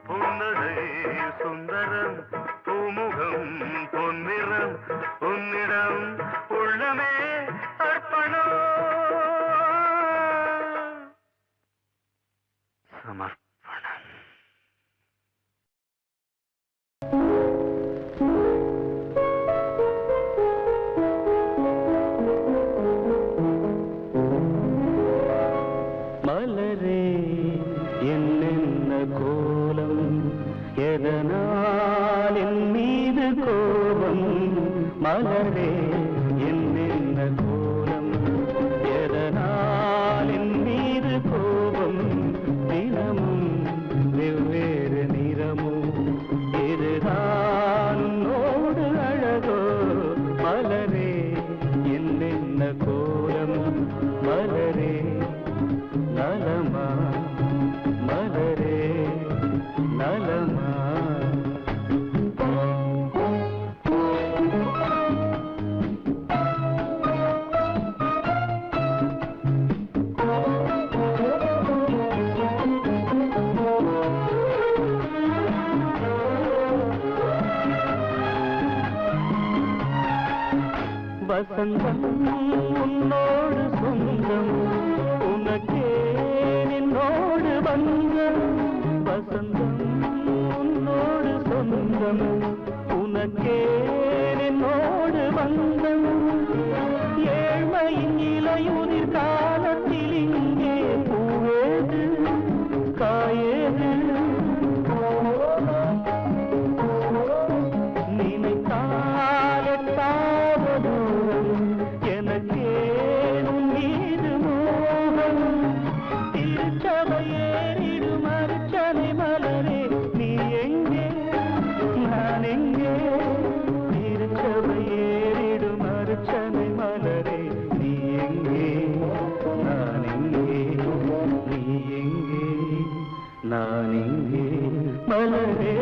புன்னகை சுந்தரம், பூமுகம் பொன்னிறம், உன்னிடம் உள்ளமே அர்ப்பணம். சமர்ப்பணம். மலரே என்னென்ன கோலம், எதனால் என் மீது கோபம். மலரே என்னென்ன கோலம், எதனால் என் மீது கோபம். தினமும் வெவ்வேறு நிறமும், இதுதான் உன்னோடு அழகோ. மலரே என்னென்ன கோலம், மலரே நலமா, மலரே நலமா. வசந்தம் உன்னோடு சொந்தம், உனக்கே நின்னோடு பந்தம். வசந்தம் உன்னோடு சொந்தம், உனக்கே நின்னோடு பந்தம். ஏழ்மையின் இலையுதிர் காலத்தில் இங்கே பூவேது காயேது. நினைத்தால் எட்டாத தூரம், எனக்கே உன் மீது மோகம். திருச்சபையேறிடும் அர்ச்சனை மலரே, நீ எங்கே நான் எங்கே. திருச்சபையேறிடும் அர்ச்சனை மலரே, நீ எங்கே நான் எங்கே. நீ எங்கே நான் எங்கே. மலரே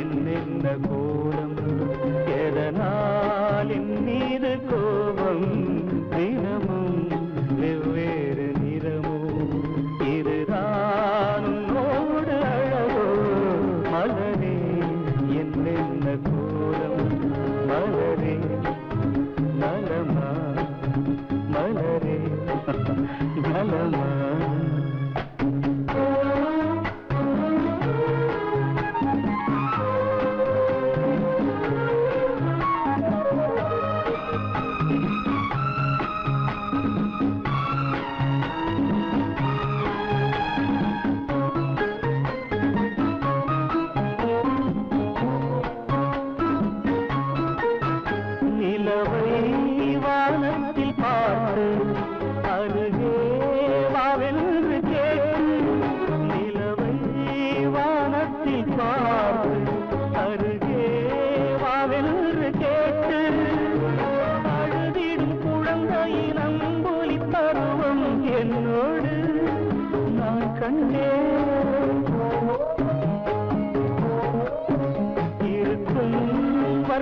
என்னென்ன கோலம், எதனால் என் மீது கோபம். தினமும் வெவ்வேறு நிறமும், இதுதான் உன்னோடு அழகோ. மலரே என்னென்ன கோலம், மலரே நலமா, மலரே நலமா.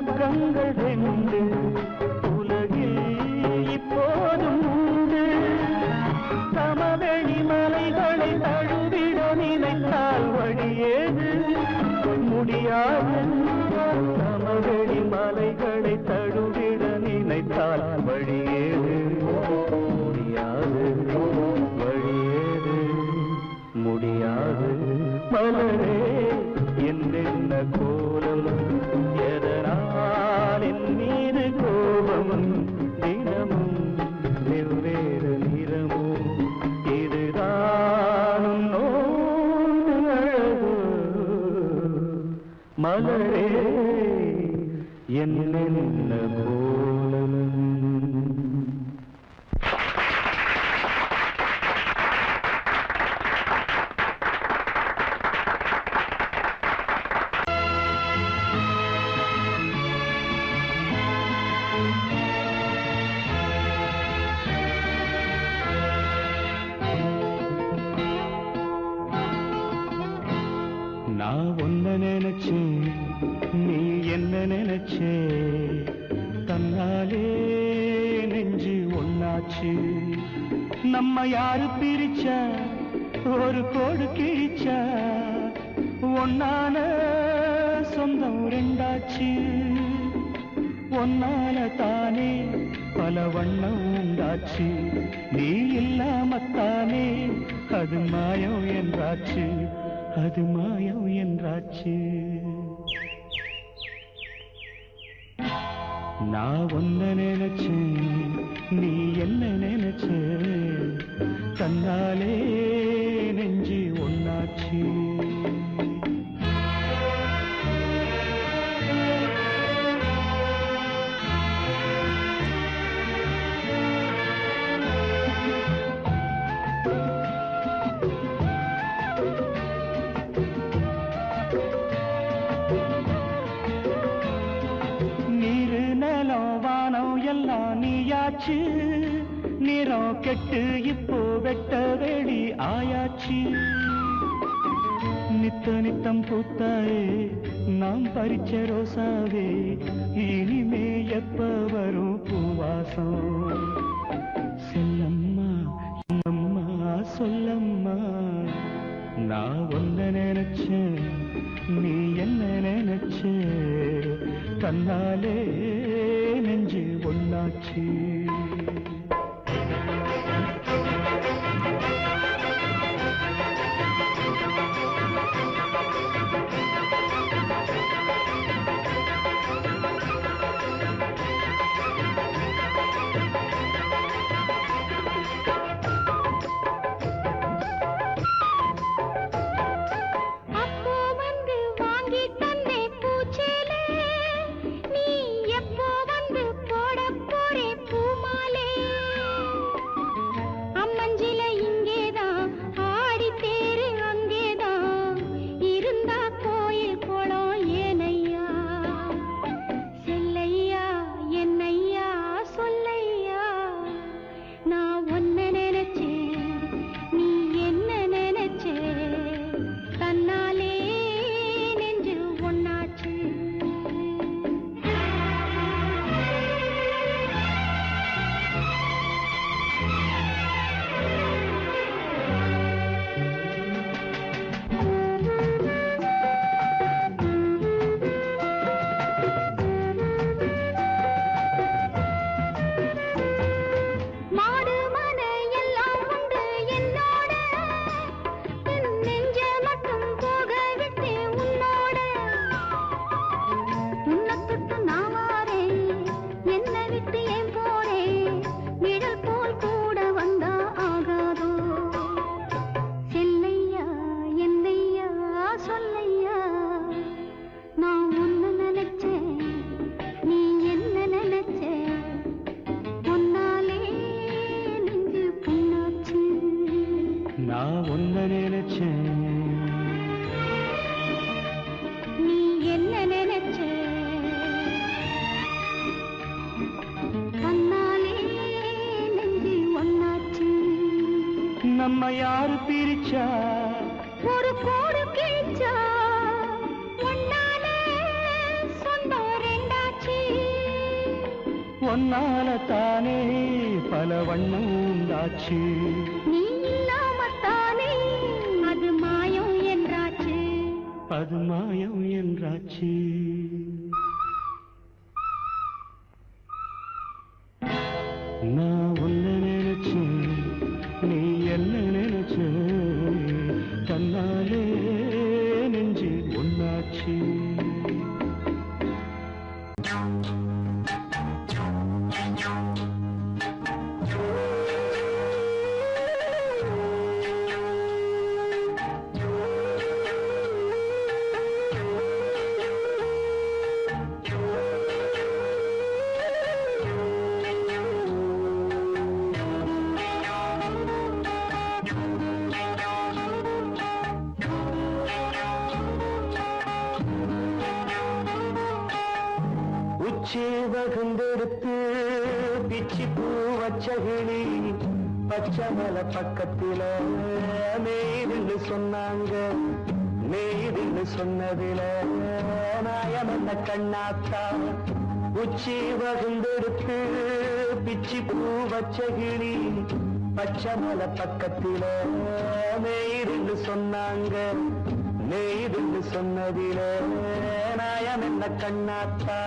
சொர்க்கங்கள் ரெண்டு உலகில் இப்போதும் உண்டு. சமவெளி மலைகளை தழுவிட நினைத்தால் வழியேது முடியாது. சமவெளி மலைகளை தழுவிட நினைத்தால் வழியேது முடியாது. வழியேது முடியாது. மலரே என்னென்ன கோலம், எதனால் என் மீது கோபம், தினமும் வெவ்வேறு நிறமும், இதுதான் உன்னோடு அழகு. மலரே என்னென்ன கோலம். நான் ஒன்ன நினைச்சேன், நீ என்ன நினைச்சே, தன்னாலே நெஞ்சு ஒன்னாச்சு. நம்ம யாரு பிரிச்சா, ஒரு கோடு கிழிச்சா, ஒன்னான சொந்தம் ரெண்டாச்சு. ஒன்னால தானே பல வண்ணம் உண்டாச்சு. நீ இல்லாமத்தானே அது மாயம் என்றாச்சு, அது மாயம் என்றாச்சு. நான் ஒன்ன நினைச்சேன், நீ என்ன நினைச்ச, தன்னாலே நெஞ்சு ஒன்னாச்சு. நீயாச்சு, நிறம் கெட்டு இப்போ வெட்ட வெளி ஆயாச்சு. நித்த நித்தம் பூத்தாயே நாம் பறிச்ச ரோசாவே, இனிமே எப்ப வரும் பூவாசம். செல்லம்மா அம்மா சொல்லம்மா, நான் ஒன்ன நினைச்சேன், நீ என்ன நினைச்ச, தன்னாலே நெஞ்சு ஒன்னாச்சு. நான் ஒன்ன நினைச்சேன், நீ என்ன நினைச்ச, தன்னாலே நெஞ்சு ஒன்னாச்சு. நம்ம யாரு பிரிச்சா, ஒரு கோடு கிழிச்சா, ஒன்னாலே சொந்தம் ரெண்டாச்சு. ஒன்னால தானே பல வண்ணம் உண்டாச்சு. நீ இல்லாமத்தானே அது மாயம் என்றாச்சு. அது மாயம் என்றாச்சு. நான் உன்னை நினைச்சேன், நீ என்ன நினைச்ச, தன்னாலே நெஞ்சு ஒன்னாச்சு. உச்சி வகுந்தெடுத்து பிச்சி பூ வச்சகிளி பச்சை மலை பக்கத்தில மேய்துன்னு சொன்னாங்க. மேய்துன்னு சொன்னதில நாயம் என்ன கண்ணாத்தா. உச்சி வகுந்தெடுத்து பிச்சி பூ வச்சகிளி பச்சை மலை பக்கத்தில மேய்துன்னு சொன்னாங்க. மேய்துன்னு சொன்னதில நாயம் என்ன கண்ணாத்தா.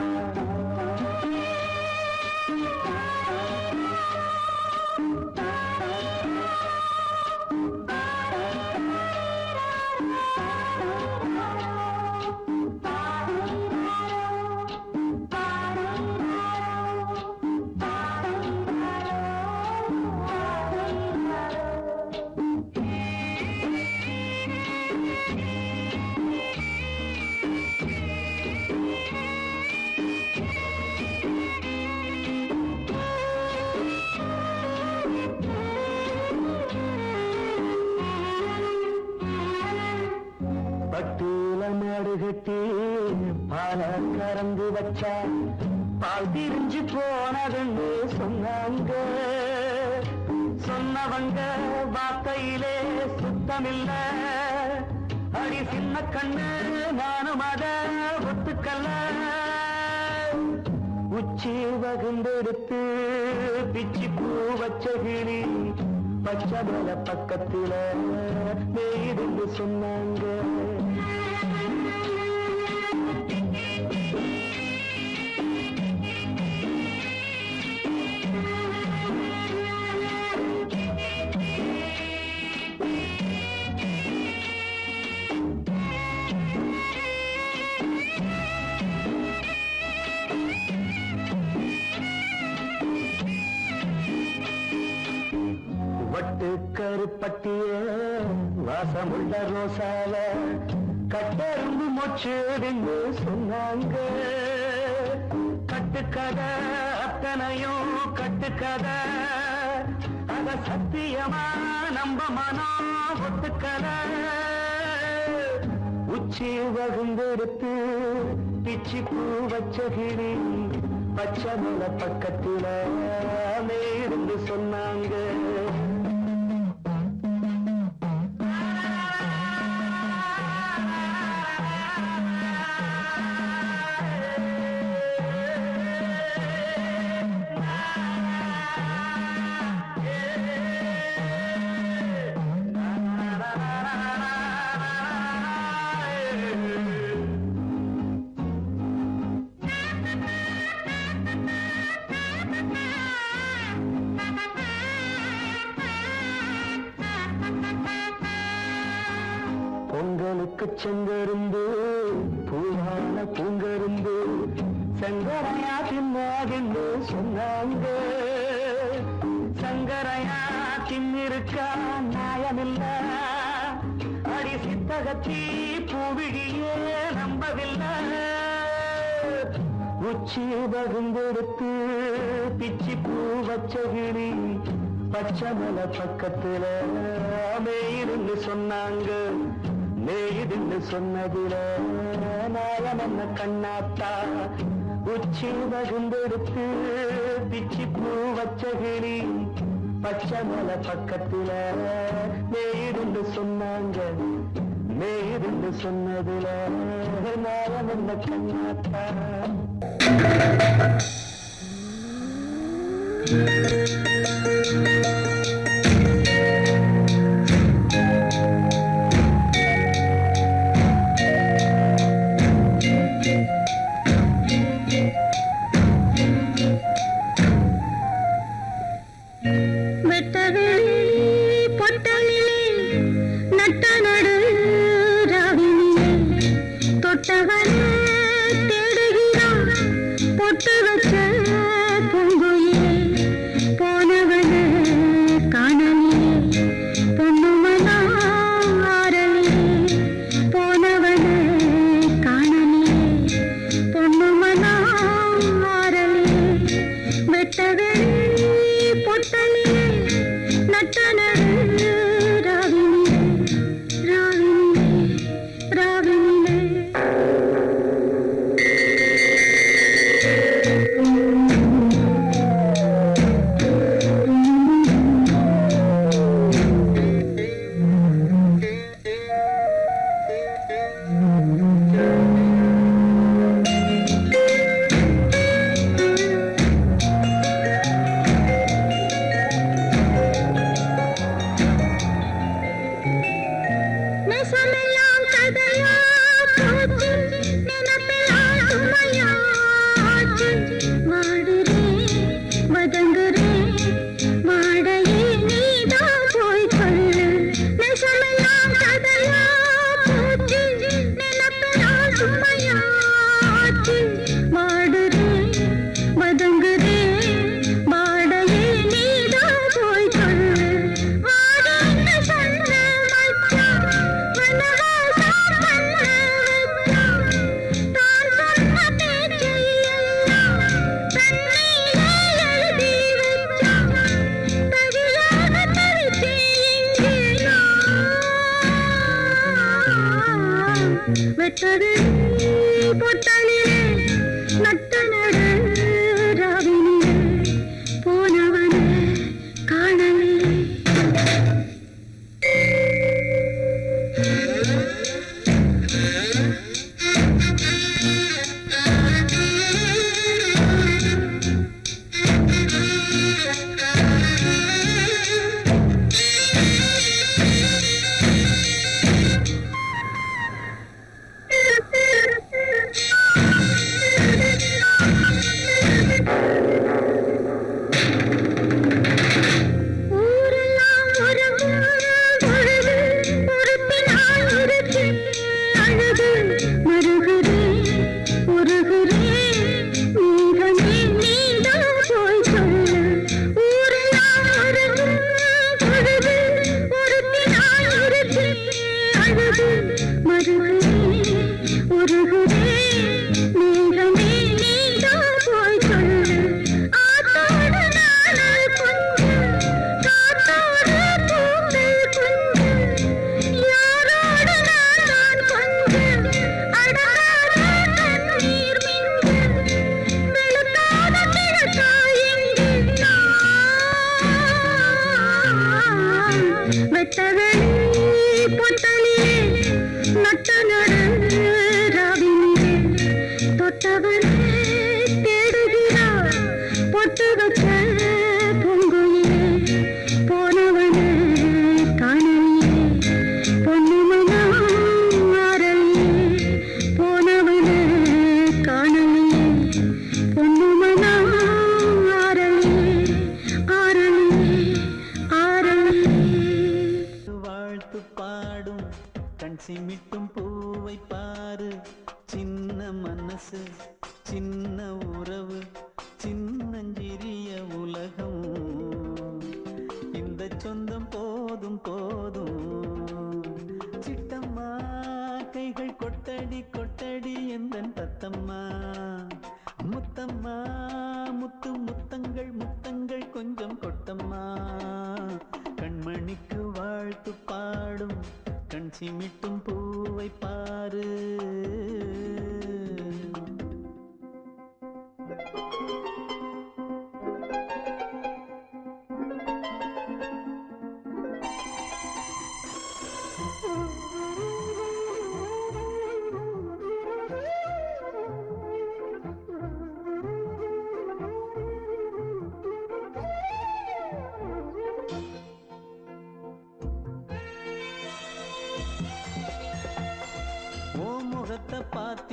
பட்டுல மாடு கட்டி பால கறந்து வச்சா பால் திரிஞ்சு போனதுன்னு சொன்னாங்க. சொன்னவங்க வார்த்தையிலே சுத்தமில்ல. அடி சின்ன கண்ணு நானும் அத ஒத்துக்கல்ல. உச்சி வகுந்தெடுத்து பிச்சி பூ வச்ச கிளி பச்சை மலை பக்கத்தில மேய்துன்னு சொன்னாங்க. வட்டு கருப்பட்டிய வாசமுள்ள ரோசால கட்டெரும்பு மொச்சுடுன்னு சொன்னாங்க. கட்டுக்கதை அத்தனையும் கட்டுக்கதை, அத சத்தியமா நம்ப மனம் ஒத்துக்கதை. உச்சி வகுந்தெடுத்து பிச்சி பூ வச்ச கிளி பச்சை மலை பக்கத்தில மேய்ந்து சொன்னாங்க. பொங்கலுக்கு செங்கரும்பு பூவான பூங்கரும்பு சங்கரையா தின்னாகின்னு சொன்னாங்க. சங்கரையா தின்னிருக்கா நியாயமில்ல. அடி சித்தகத்தி பூவிழியே நம்பவில்லை. உச்சி வகுந்தெடுத்து பிச்சி பூ வச்ச கிளி பச்சை மலை பக்கத்துல மேய்துன்னு சொன்னாங்க. மேய்துன்னு சொன்னதில நாயம் என்ன கண்ணாத்தா. உச்சி வகுந்தெடுத்து பிச்சி பூ வச்ச கிளி பச்சை மலை பக்கத்துல மேய்துன்னு சொன்னாங்க. மேய்துன்னு சொன்னதில நாயம் என்ன கண்ணாத்தா.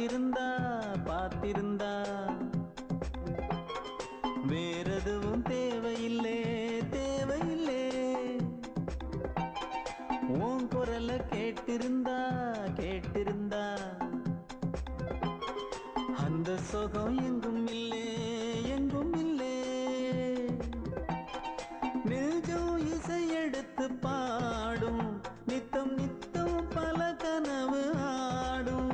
காத்திருந்தா பார்த்திருந்தா வேறெதுவும் தேவையில்லை தேவையில்லை. உன் குரல கேட்டிருந்தா கேட்டிருந்தா அந்த சுகம் எங்கும் இல்லை எங்கும் இல்லை. நெஞ்சம் இசை எடுத்து பாடும் நித்தம் நித்தம் பல கனவு ஆடும்.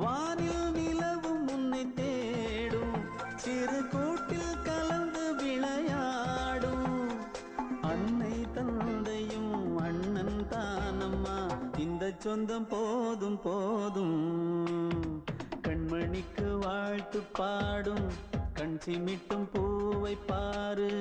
வானில் நிலவும் உன்னை தேடும் சிறு கூட்டில் கலந்து விளையாடும். அன்னை தந்தையும் அண்ணன் தானம்மா இந்த சொந்தம் போதும் போதும். கண்மணிக்கு வாழ்த்து பாடும் கண் சிமிட்டும் பூவை பாரு.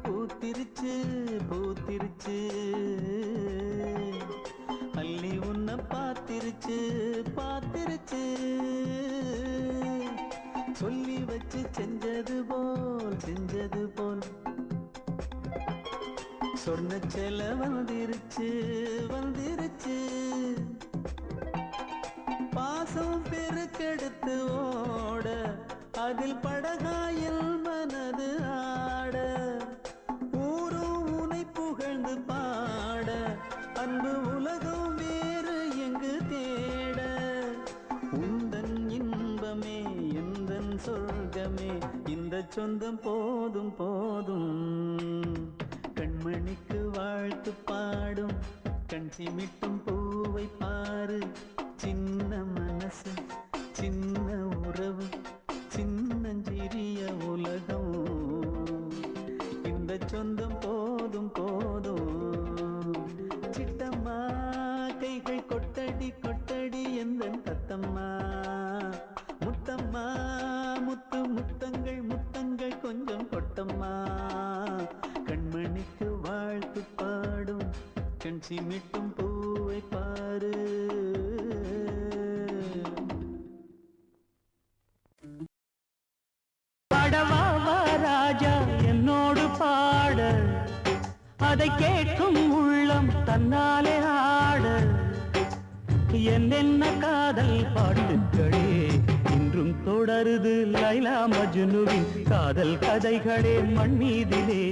பூத்திருச்சு பூத்திருச்சு அள்ளி உன்னை பார்த்திருச்சு பார்த்திருச்சு. சொல்லி வச்சு செஞ்சது போல் சொன்ன செல வந்துருச்சு வந்துருச்சு. பாசம் பெருக்கெடுத்து ஓட அதில் படகாயில் மனது ஆட. புகழ்ந்து பாட அன்பு உலகம் வேறு எங்கு தேட. உந்தன் இன்பமே எந்தன் சொர்க்கமே இந்த சொந்தம் போதும் போதும். கண்மணிக்கு வாழ்த்து பாடும் கண் சிமிட்டும் பூவை பாரு. சின்ன மனசு சின்ன உறவு சின்னஞ்சிறிய உலகம் இந்த சொந்தம் போதும் போதும். சிட்டம்மா கைகள் கொட்டடி கொட்டடி எந்தன் தத்தம்மா. முத்தம்மா முத்து முத்தங்கள் முத்தங்கள் கொஞ்சம் கொட்டம்மா. கண்மணிக்கு வாழ்த்து பாடும் கண் சிமிட்டும் பூவை பாரு. ராஜா என்னோடு பாட அதை கேட்கும் உள்ளம் தன்னாலே ஆட. என்னென்ன காதல் பாட்டுகளே இன்றும் தொடருது லைலா மஜ்னுவின் காதல் கதைகளே. மண் மீதிலே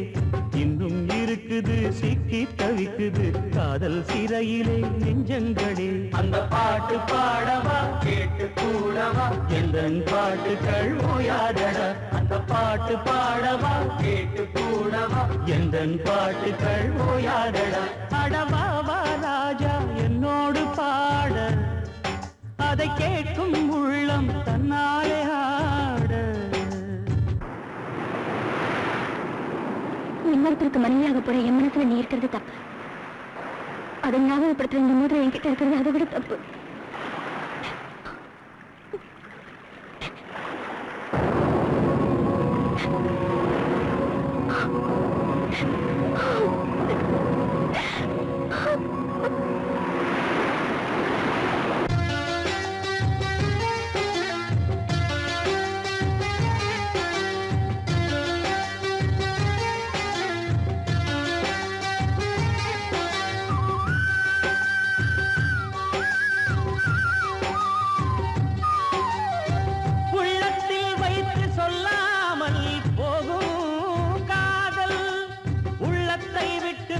இன்னும் இருக்குது சிக்கி தவிக்குது காதல் சிறையிலே நெஞ்சங்களே. அந்த பாட்டு பாடவா கேட்டு கூடவா எந்தன் பாட்டுகள் ஓயாதடா. அந்த பாட்டு பாடவா கேட்டு கூடவா எந்தன் பாட்டுகள் ஓயாதடா. அடவாவா ராஜா என்னோடு பாட அதை கேட்கும் உள்ளம் தன்னாலே ஆட. இன்னொருத்தருக்கு மனைவியாக போற என் மனசுல நீ இருக்கிறது தப்பு. அதை ஞாபகப்படுத்துற இந்த முதல்ல என்கிட்ட இருக்கிறது அதை விட தப்பு.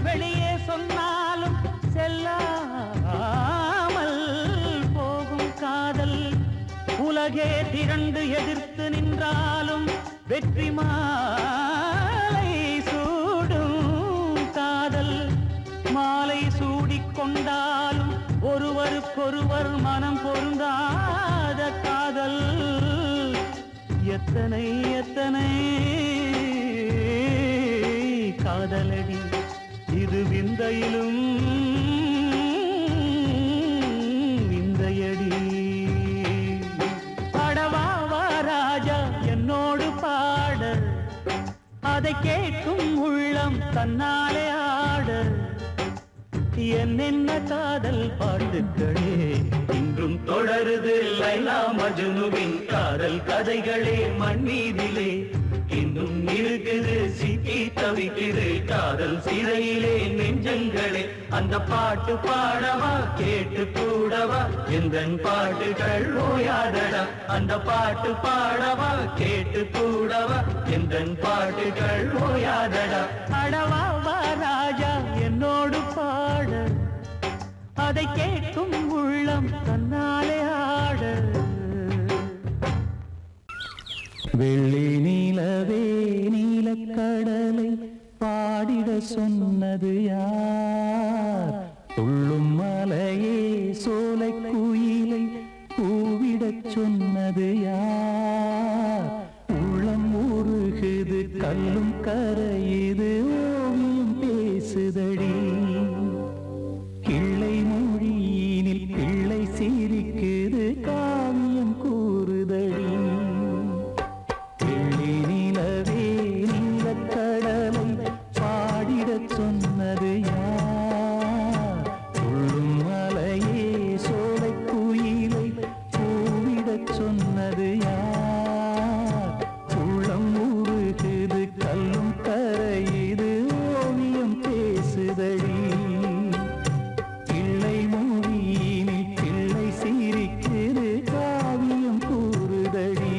வெளியே சொன்னாலும் செல்லாமல் போகும் காதல். உலகே திரண்டு எதிர்த்து நின்றாலும் வெற்றி மாலை சூடும் காதல். மாலை சூடிக்கொண்டாலும் ஒருவருக்கொருவர் மனம் பொருந்தாத காதல். எத்தனை எத்தனை காதலடி இது விந்தையிலும் விந்தையடி. அதை கேட்கும் உள்ளம் தன்னாலே ஆட என்னென்ன காதல் பாட்டுக்களே இன்றும் தொடருது லைலா மஜ்னுவின் காதல் கதைகளே மண் மீதிலே இன்னும் இருக்குது சிக்கி தவிக்குது காதல் சிறையிலே நெஞ்சங்களே அந்த பாட்டு பாடவா கேட்டு கூடவா எந்தன் பாட்டுகள் ஓயாதடா அந்த பாட்டு பாடவா கேட்டு கூடவா எந்தன் பாட்டுகள் ஓயாதடா அடவா வா ராஜா என்னோடு பாட அதை கேட்கும் உள்ளம் தன்னாலே ஆட வெள்ளி நீலவே நீலக்கடலை பாடிட சொன்னது யார் துள்ளும் மலையே சோலை குயிலை கூவிடச் சொன்னது யார் உள்ளம் உருகுது கல்லும் கரையுது ஓவியம் பேசுதடி கிள்ளை மொழியினில் பிள்ளை சிரிக்குது காவியம் கூறுதடி சொன்னது யார் துள்ளும் மலையே சோலை குயிலை பூவிடச் சொன்னது யார் உள்ளம் உருகுது கல்லும் கரையுது ஓவியம் பேசுதடி பிள்ளை மொழியினில் பிள்ளை சிரிக்குது காவியம் கூறுதடி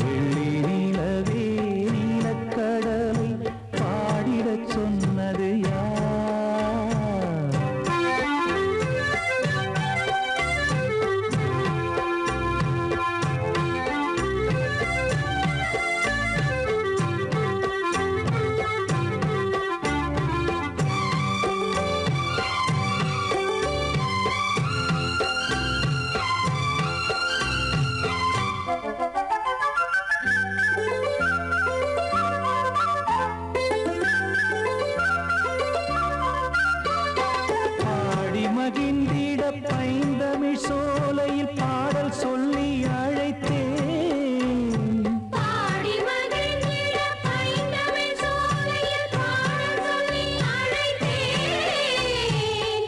வெள்ளி நிலவே நீலக்கடலை சொன்னது மகிழ்ந்திட பைந்தமிழ் சோலையில் பாடல் சொல்லி அழைத்தேன் பாடி மகிழ்ந்திட பைந்தமிழ் சோலையில் பாடல் சொல்லி அழைத்தேன்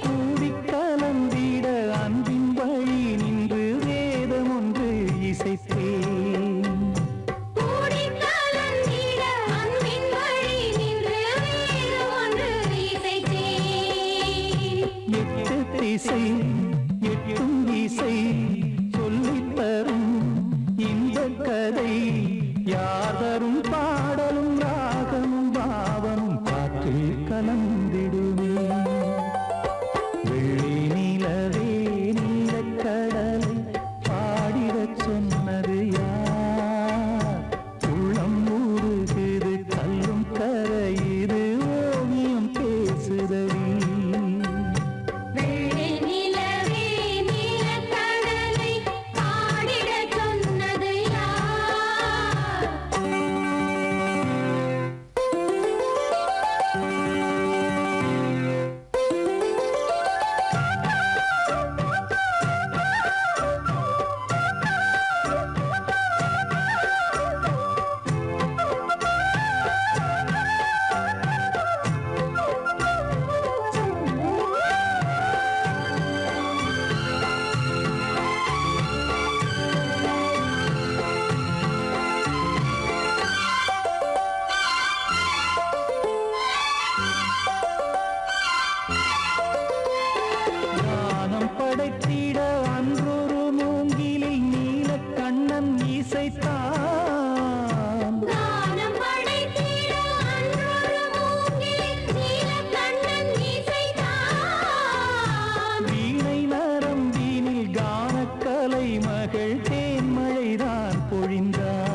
கூடி கலந்திட அன்பின் வழி நின்று வேதம் ஒன்று இசைத்தேன் கூடி கலந்திட அன்பின் வழி நின்று வேதம் ஒன்று இசைத்தேன் எட்டு திசை எட்டும் இசை சொல்லித் தரும் இந்த கதை யார் தரும் பாடலும் ராகமும் பாவமும் காற்றில் கலந்திடுமே வெள்ளி நிலவே நீலக்கடலை பாடிடச் சொன்னது யார் உள்ளம் ஊறுகிறது கல்லும் கரையுது ஓவியம் பேசுதடி படைத்திட அன்றொரு மூங்கிலில் நீலக்கண்ணன் இசைத்தான் வீணை நரம்பினில் கானக்கலை மகள் தேன்மழைதான் பொழிந்தார்